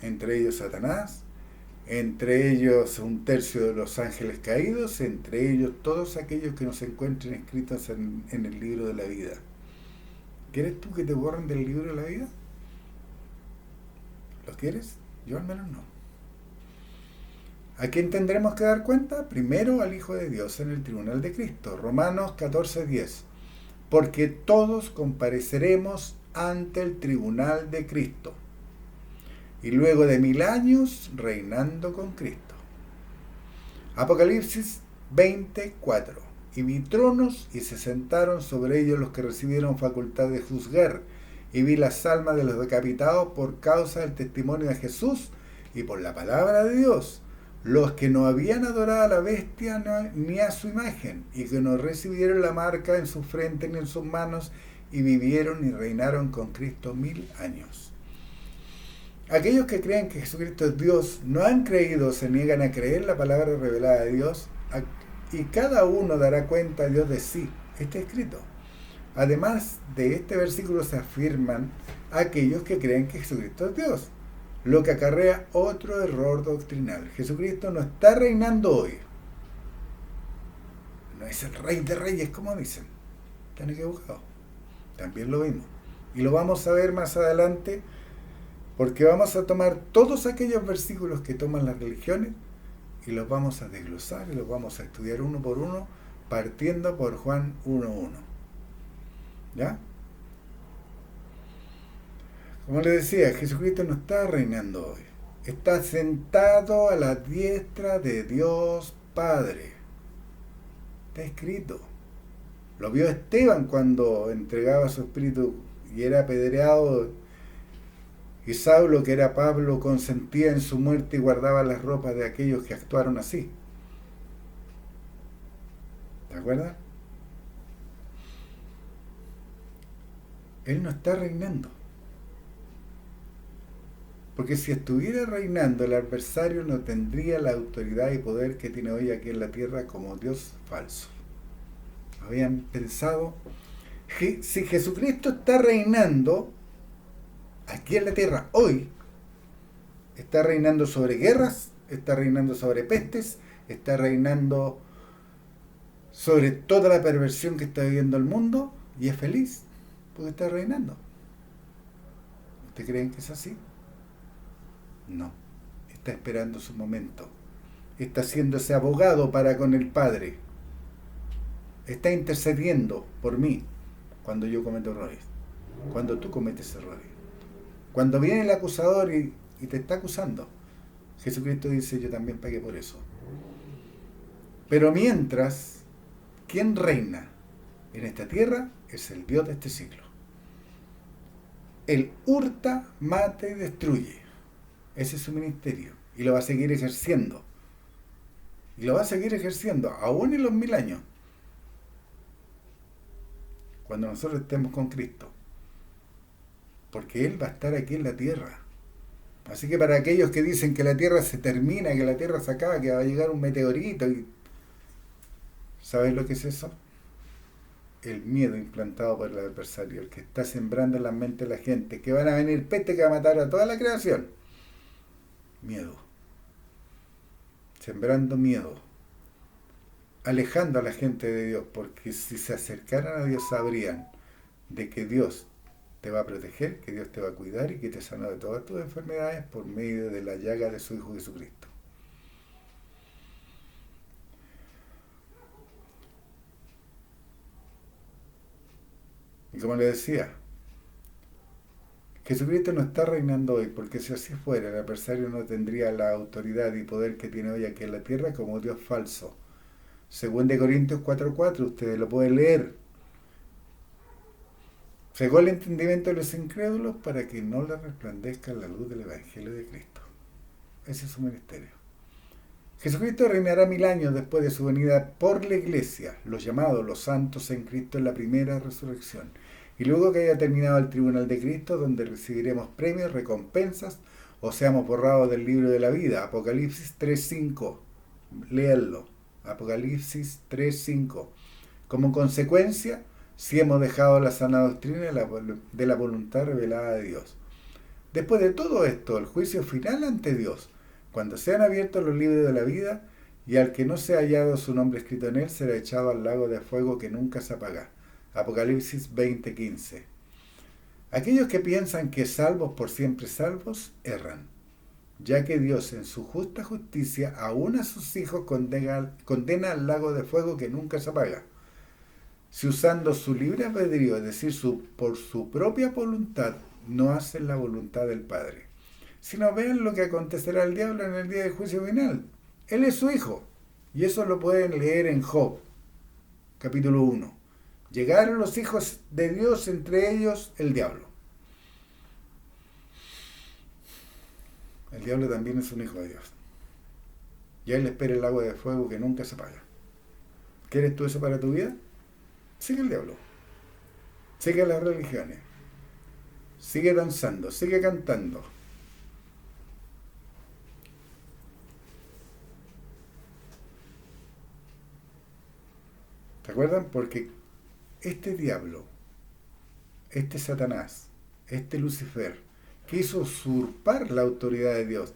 Entre ellos Satanás, entre ellos un tercio de los ángeles caídos, entre ellos todos aquellos que no se encuentren escritos en el libro de la vida. ¿Quieres tú que te borren del libro de la vida? ¿Lo quieres? Yo al menos no. ¿A quién tendremos que dar cuenta? Primero al Hijo de Dios en el tribunal de Cristo. Romanos 14:10. Porque todos compareceremos ante el tribunal de Cristo. Y luego de 1000 años reinando con Cristo. Apocalipsis 20:4. Y vi tronos y se sentaron sobre ellos los que recibieron facultad de juzgar. Y vi las almas de los decapitados por causa del testimonio de Jesús y por la palabra de Dios, los que no habían adorado a la bestia ni a su imagen, y que no recibieron la marca en su frente ni en sus manos, y vivieron y reinaron con Cristo 1000 años. Aquellos que creen que Jesucristo es Dios no han creído o se niegan a creer la palabra revelada de Dios, y cada uno dará cuenta a Dios de sí. Está escrito. Además de este versículo se afirman aquellos que creen que Jesucristo es Dios, lo que acarrea otro error doctrinal. Jesucristo no está reinando hoy. No es el Rey de Reyes, como dicen. Están equivocados. También lo vimos. Y lo vamos a ver más adelante, porque vamos a tomar todos aquellos versículos que toman las religiones y los vamos a desglosar y los vamos a estudiar uno por uno, partiendo por Juan 1:1. ¿Ya? Como les decía, Jesucristo no está reinando hoy. Está sentado a la diestra de Dios Padre. Está escrito. Lo vio Esteban cuando entregaba su espíritu y era apedreado. Y Saulo, que era Pablo, consentía en su muerte y guardaba las ropas de aquellos que actuaron así. ¿Te acuerdas? Él no está reinando. Porque si estuviera reinando, el adversario no tendría la autoridad y poder que tiene hoy aquí en la tierra como Dios falso. Habían pensado, si Jesucristo está reinando aquí en la tierra hoy, está reinando sobre guerras, está reinando sobre pestes, está reinando sobre toda la perversión que está viviendo el mundo, y es feliz porque está reinando. ¿Ustedes creen que es así? No, está esperando su momento. Está haciéndose abogado para con el Padre. Está intercediendo por mí cuando yo cometo errores. Cuando tú cometes errores. Cuando viene el acusador y te está acusando. Jesucristo dice: yo también pagué por eso. Pero mientras, ¿quién reina en esta tierra? Es el Dios de este siglo. Él hurta, mata y destruye. Ese es su ministerio. Y lo va a seguir ejerciendo. Y lo va a seguir ejerciendo aún en los 1000 años. Cuando nosotros estemos con Cristo. Porque Él va a estar aquí en la tierra. Así que para aquellos que dicen que la tierra se termina, que la tierra se acaba, que va a llegar un meteorito, ¿sabes lo que es eso? El miedo implantado por el adversario, el que está sembrando en la mente de la gente, que van a venir peste que va a matar a toda la creación. Miedo. Sembrando miedo. Alejando a la gente de Dios, porque si se acercaran a Dios sabrían de que Dios te va a proteger, que Dios te va a cuidar y que te sana de todas tus enfermedades por medio de la llaga de su Hijo Jesucristo. Y como le decía, Jesucristo no está reinando hoy, porque si así fuera, el adversario no tendría la autoridad y poder que tiene hoy aquí en la tierra como Dios falso. Según de Corintios 4:4, ustedes lo pueden leer. Cegó el entendimiento de los incrédulos para que no les resplandezca la luz del Evangelio de Cristo. Ese es su ministerio. Jesucristo reinará 1000 años después de su venida por la iglesia, los llamados, los santos en Cristo en la primera resurrección. Y luego que haya terminado el tribunal de Cristo, donde recibiremos premios, recompensas, o seamos borrados del libro de la vida. Apocalipsis 3:5. Léanlo. Apocalipsis 3:5. Como consecuencia, si hemos dejado la sana doctrina de la voluntad revelada de Dios. Después de todo esto, el juicio final ante Dios, cuando sean abiertos los libros de la vida, y al que no sea hallado su nombre escrito en él, será echado al lago de fuego que nunca se apaga. Apocalipsis 20:15. Aquellos que piensan que salvos por siempre salvos, erran, ya que Dios en su justa justicia aún a sus hijos condena al lago de fuego que nunca se apaga. Si usando su libre albedrío, es decir, por su propia voluntad, no hacen la voluntad del Padre. Si no, vean lo que acontecerá al diablo en el día del juicio final. Él es su hijo. Y eso lo pueden leer en Job, capítulo 1. Llegaron los hijos de Dios, entre ellos el diablo. El diablo también es un hijo de Dios. Y a él le espera el lago de fuego que nunca se apaga. ¿Quieres tú eso para tu vida? Sigue el diablo. Sigue las religiones. Sigue danzando, sigue cantando. ¿Se acuerdan? Porque este diablo, este Satanás, este Lucifer, quiso usurpar la autoridad de Dios,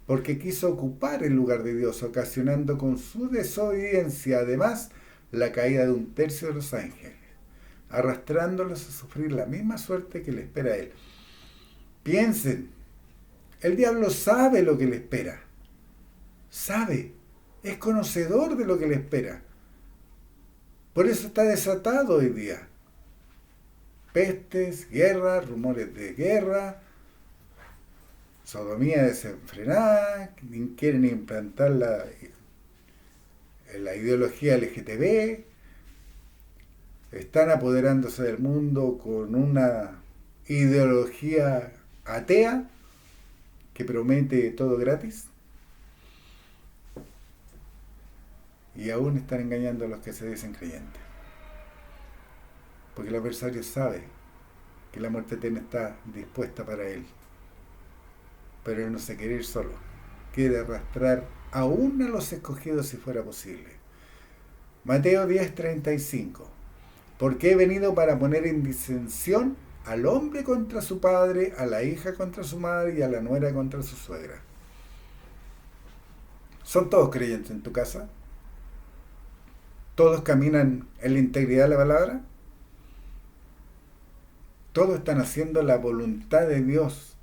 porque quiso ocupar el lugar de Dios, ocasionando con su desobediencia, además, la caída de 1/3 de los ángeles, arrastrándolos a sufrir la misma suerte que le espera a él. Piensen, el diablo sabe lo que le espera, sabe, es conocedor de lo que le espera. Por eso está desatado hoy día. Pestes, guerras, rumores de guerra, sodomía desenfrenada, quieren implantar la ideología LGTB, están apoderándose del mundo con una ideología atea que promete todo gratis, y aún están engañando a los que se dicen creyentes. Porque el adversario sabe que la muerte eterna está dispuesta para él. Pero él no se quiere ir solo. Quiere arrastrar aún a los escogidos si fuera posible. Mateo 10:35. Porque he venido para poner en disensión al hombre contra su padre, a la hija contra su madre y a la nuera contra su suegra. ¿Son todos creyentes en tu casa? ¿Todos caminan en la integridad de la palabra? ¿Todos están haciendo la voluntad de Dios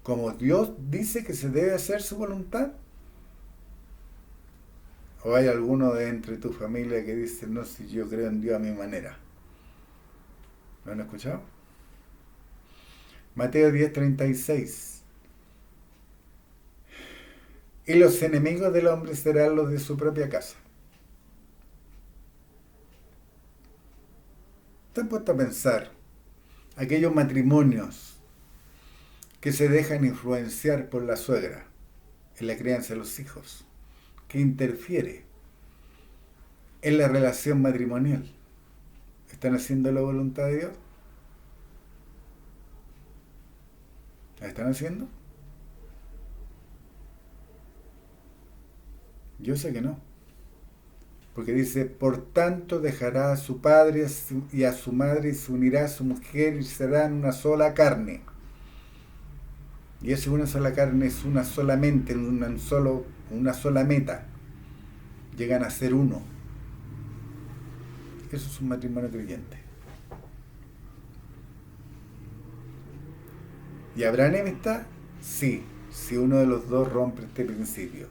como Dios dice que se debe hacer su voluntad? ¿O hay alguno de entre tu familia que dice, no, si yo creo en Dios a mi manera? ¿Lo han escuchado? Mateo 10:36. Y los enemigos del hombre serán los de su propia casa. ¿Te has puesto a pensar aquellos matrimonios que se dejan influenciar por la suegra en la crianza de los hijos, que interfiere en la relación matrimonial? ¿Están haciendo la voluntad de Dios? ¿La están haciendo? Yo sé que no. Porque dice, por tanto dejará a su padre y a su madre y se unirá a su mujer y serán una sola carne. Y esa una sola carne es una sola mente, una sola meta. Llegan a ser uno. Eso es un matrimonio creyente. ¿Y habrá enemistad? Sí, si uno de los dos rompe este principio.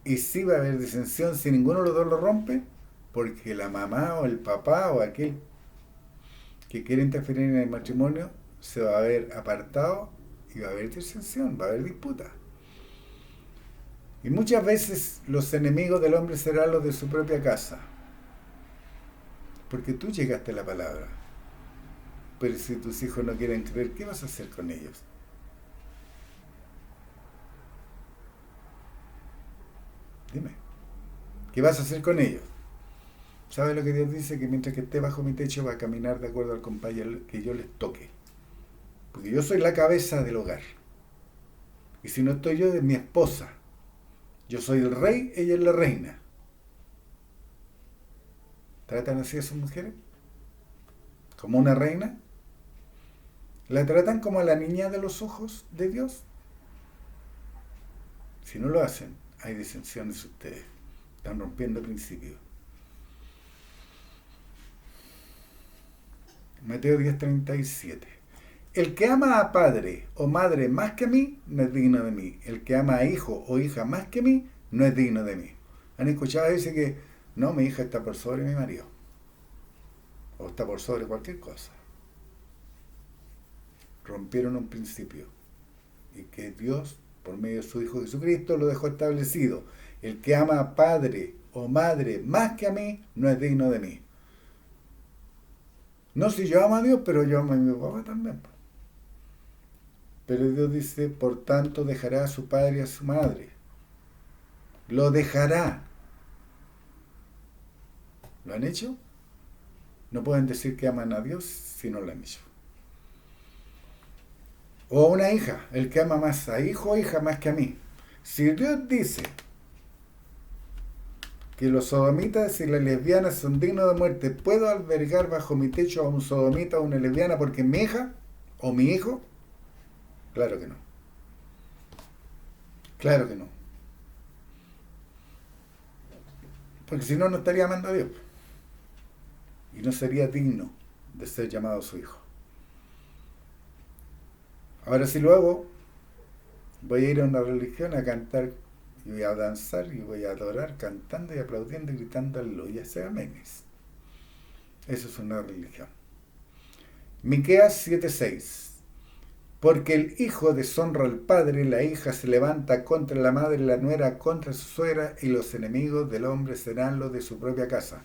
Y sí va a haber disensión si ninguno de los dos lo rompe, porque la mamá o el papá o aquel que quiere interferir en el matrimonio se va a ver apartado y va a haber disensión, va a haber disputa. Y muchas veces los enemigos del hombre serán los de su propia casa. Porque tú llegaste a la palabra. Pero si tus hijos no quieren creer, ¿qué vas a hacer con ellos? Dime. ¿Qué vas a hacer con ellos? ¿Sabes lo que Dios dice? Que mientras que esté bajo mi techo va a caminar de acuerdo al compás que yo les toque. Porque yo soy la cabeza del hogar. Y si no estoy yo, es mi esposa. Yo soy el rey, ella es la reina. ¿Tratan así a sus mujeres? ¿Como una reina? ¿La tratan como a la niña de los ojos de Dios? Si no lo hacen, hay disensiones ustedes. Están rompiendo principios. Mateo 10:37. El que ama a padre o madre más que a mí, no es digno de mí. El que ama a hijo o hija más que a mí, no es digno de mí. ¿Han escuchado? Dice que no, mi hija está por sobre mi marido. O está por sobre cualquier cosa. Rompieron un principio. Y que Dios, por medio de su Hijo Jesucristo, lo dejó establecido. El que ama a padre o madre más que a mí, no es digno de mí. No si yo amo a Dios, pero yo amo a mi papá también. Pero Dios dice, por tanto dejará a su padre y a su madre. Lo dejará. ¿Lo han hecho? No pueden decir que aman a Dios si no lo han hecho. O a una hija, el que ama más a hijo o hija más que a mí. Si Dios dice que los sodomitas y las lesbianas son dignos de muerte, ¿puedo albergar bajo mi techo a un sodomita o una lesbiana porque es mi hija o mi hijo? Claro que no. Claro que no. Porque si no, no estaría amando a Dios. Y no sería digno de ser llamado su hijo. Ahora si lo hago, voy a ir a una religión a cantar y voy a danzar y voy a adorar cantando y aplaudiendo y gritando aleluya, sea amenes. Eso es una religión. Miqueas 7:6. Porque el hijo deshonra al padre, la hija se levanta contra la madre, la nuera contra su suegra, y los enemigos del hombre serán los de su propia casa.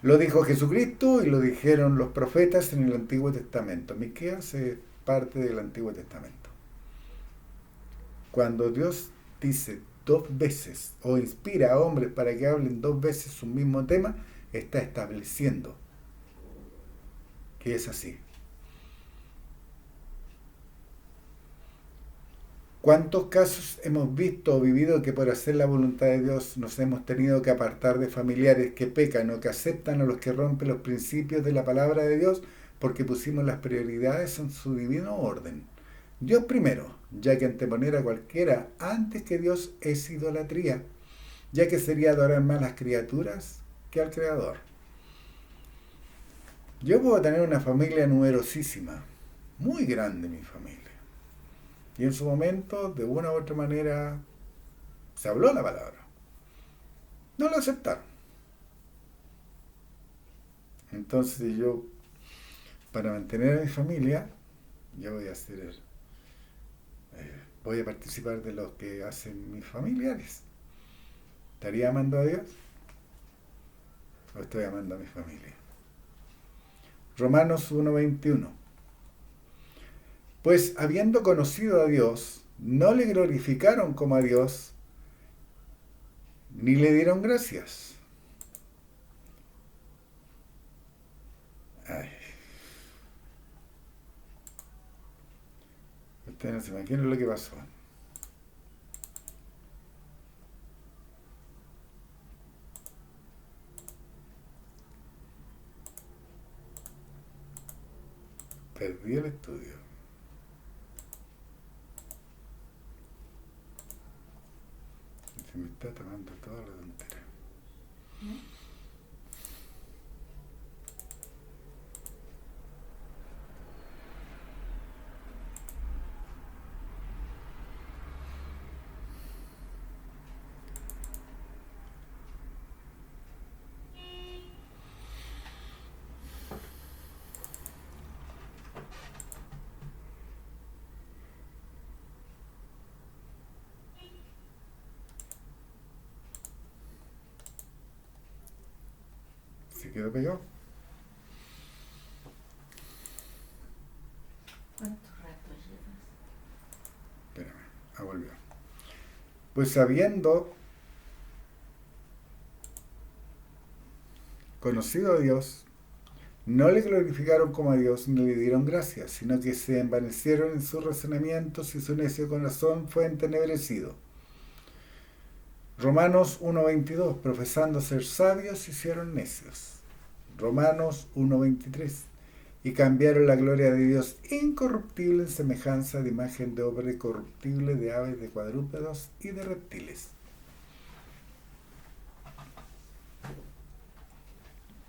Lo dijo Jesucristo y lo dijeron los profetas en el Antiguo Testamento. Miqueas es parte del Antiguo Testamento. Cuando Dios dice dos veces o inspira a hombres para que hablen dos veces un mismo tema, está estableciendo que es así. ¿Cuántos casos hemos visto o vivido que por hacer la voluntad de Dios nos hemos tenido que apartar de familiares que pecan o que aceptan a los que rompen los principios de la palabra de Dios porque pusimos las prioridades en su divino orden? Dios primero, ya que anteponer a cualquiera antes que Dios es idolatría, ya que sería adorar más a las criaturas que al Creador. Yo puedo tener una familia numerosísima, muy grande mi familia. Y en su momento, de una u otra manera, se habló la palabra. No lo aceptaron. Entonces yo, para mantener a mi familia, yo voy a hacer, voy a participar de lo que hacen mis familiares. ¿Estaría amando a Dios? ¿O estoy amando a mi familia? Romanos 1:21. Pues habiendo conocido a Dios, no le glorificaron como a Dios, ni le dieron gracias. Ay, ustedes no se imaginan lo que pasó. Perdí el estudio. Se me está tomando toda la tontera. Se quedó pegado. ¿Cuánto rato llevas? Espérame, volvió. Pues habiendo conocido a Dios, no le glorificaron como a Dios ni le dieron gracias, sino que se envanecieron en sus razonamientos y su necio corazón fue entenebrecido. Romanos 1:22, profesando ser sabios, se hicieron necios. Romanos 1:23, y cambiaron la gloria de Dios incorruptible en semejanza de imagen de obra corruptible, de aves, de cuadrúpedos y de reptiles.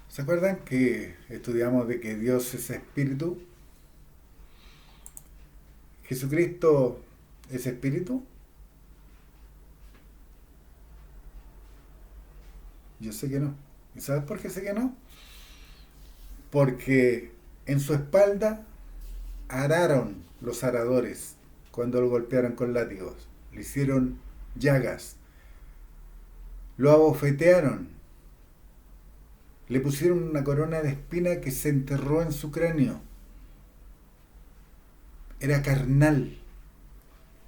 ¿Se acuerdan que estudiamos de que Dios es espíritu? ¿Jesucristo es espíritu? Yo sé que no. ¿Y sabes por qué sé que no? Porque en su espalda araron los aradores cuando lo golpearon con látigos. Le hicieron llagas. Lo abofetearon. Le pusieron una corona de espina que se enterró en su cráneo. Era carnal.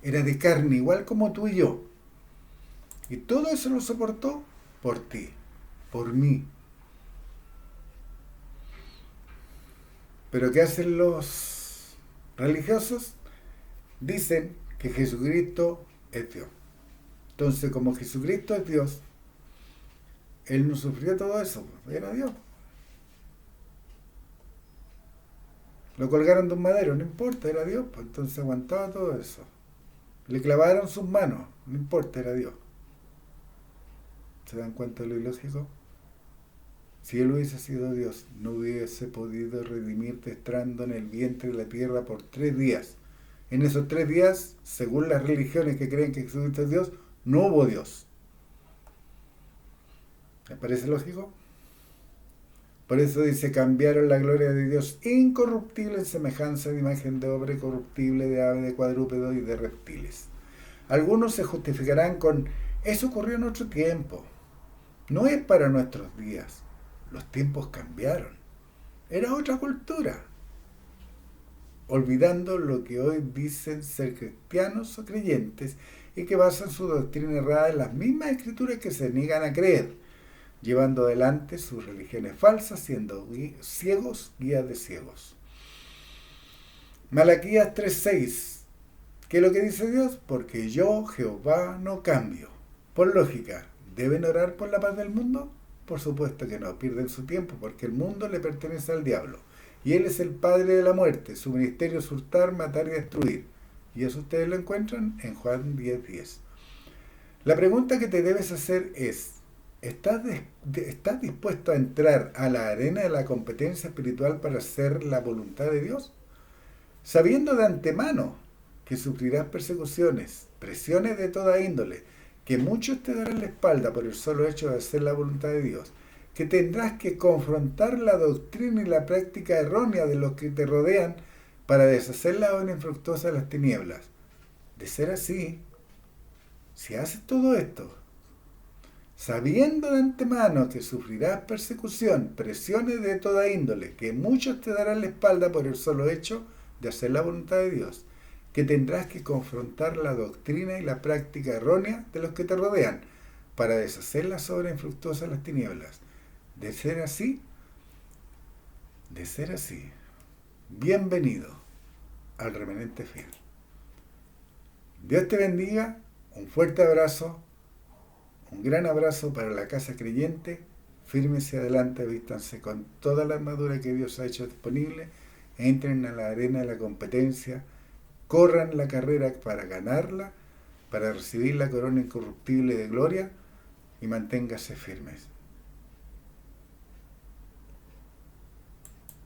Era de carne, igual como tú y yo. Y todo eso lo soportó por ti, por mí. Pero ¿qué hacen los religiosos? Dicen que Jesucristo es Dios. Entonces, como Jesucristo es Dios, Él no sufrió todo eso, era Dios. Lo colgaron de un madero, no importa, era Dios, pues entonces aguantaba todo eso. Le clavaron sus manos, no importa, era Dios. ¿Se dan cuenta de lo ilógico? Si Él hubiese sido Dios, no hubiese podido redimirte estando en el vientre de la tierra por 3 días. En esos 3 días, según las religiones que creen que Jesucristo es Dios, no hubo Dios. ¿Les parece lógico? Por eso dice, cambiaron la gloria de Dios incorruptible en semejanza de imagen de obra corruptible, de ave, de cuadrúpedo y de reptiles. Algunos se justificarán con, eso ocurrió en otro tiempo. No es para nuestros días. Los tiempos cambiaron. Era otra cultura. Olvidando lo que hoy dicen ser cristianos o creyentes y que basan su doctrina errada en las mismas escrituras que se niegan a creer, llevando adelante sus religiones falsas, siendo ciegos, guías de ciegos. Malaquías 3:6. ¿Qué es lo que dice Dios? Porque yo, Jehová, no cambio. Por lógica, ¿deben orar por la paz del mundo? Por supuesto que no, pierden su tiempo, porque el mundo le pertenece al diablo. Y él es el padre de la muerte, su ministerio es hurtar, matar y destruir. Y eso ustedes lo encuentran en Juan 10:10. La pregunta que te debes hacer es, ¿estás dispuesto a entrar a la arena de la competencia espiritual para hacer la voluntad de Dios? Sabiendo de antemano que sufrirás persecuciones, presiones de toda índole, que muchos te darán la espalda por el solo hecho de hacer la voluntad de Dios, que tendrás que confrontar la doctrina y la práctica errónea de los que te rodean para deshacer la obra infructuosa de las tinieblas. De ser así, si haces todo esto, sabiendo de antemano que sufrirás persecución, presiones de toda índole, que muchos te darán la espalda por el solo hecho de hacer la voluntad de Dios, que tendrás que confrontar la doctrina y la práctica errónea de los que te rodean para deshacer las obras infructuosas de las tinieblas. De ser así, bienvenido al remanente fiel. Dios te bendiga, un fuerte abrazo, un gran abrazo para la casa creyente. Fírmense adelante, vístanse con toda la armadura que Dios ha hecho disponible, entren a la arena de la competencia, corran la carrera para ganarla, para recibir la corona incorruptible de gloria y manténgase firmes.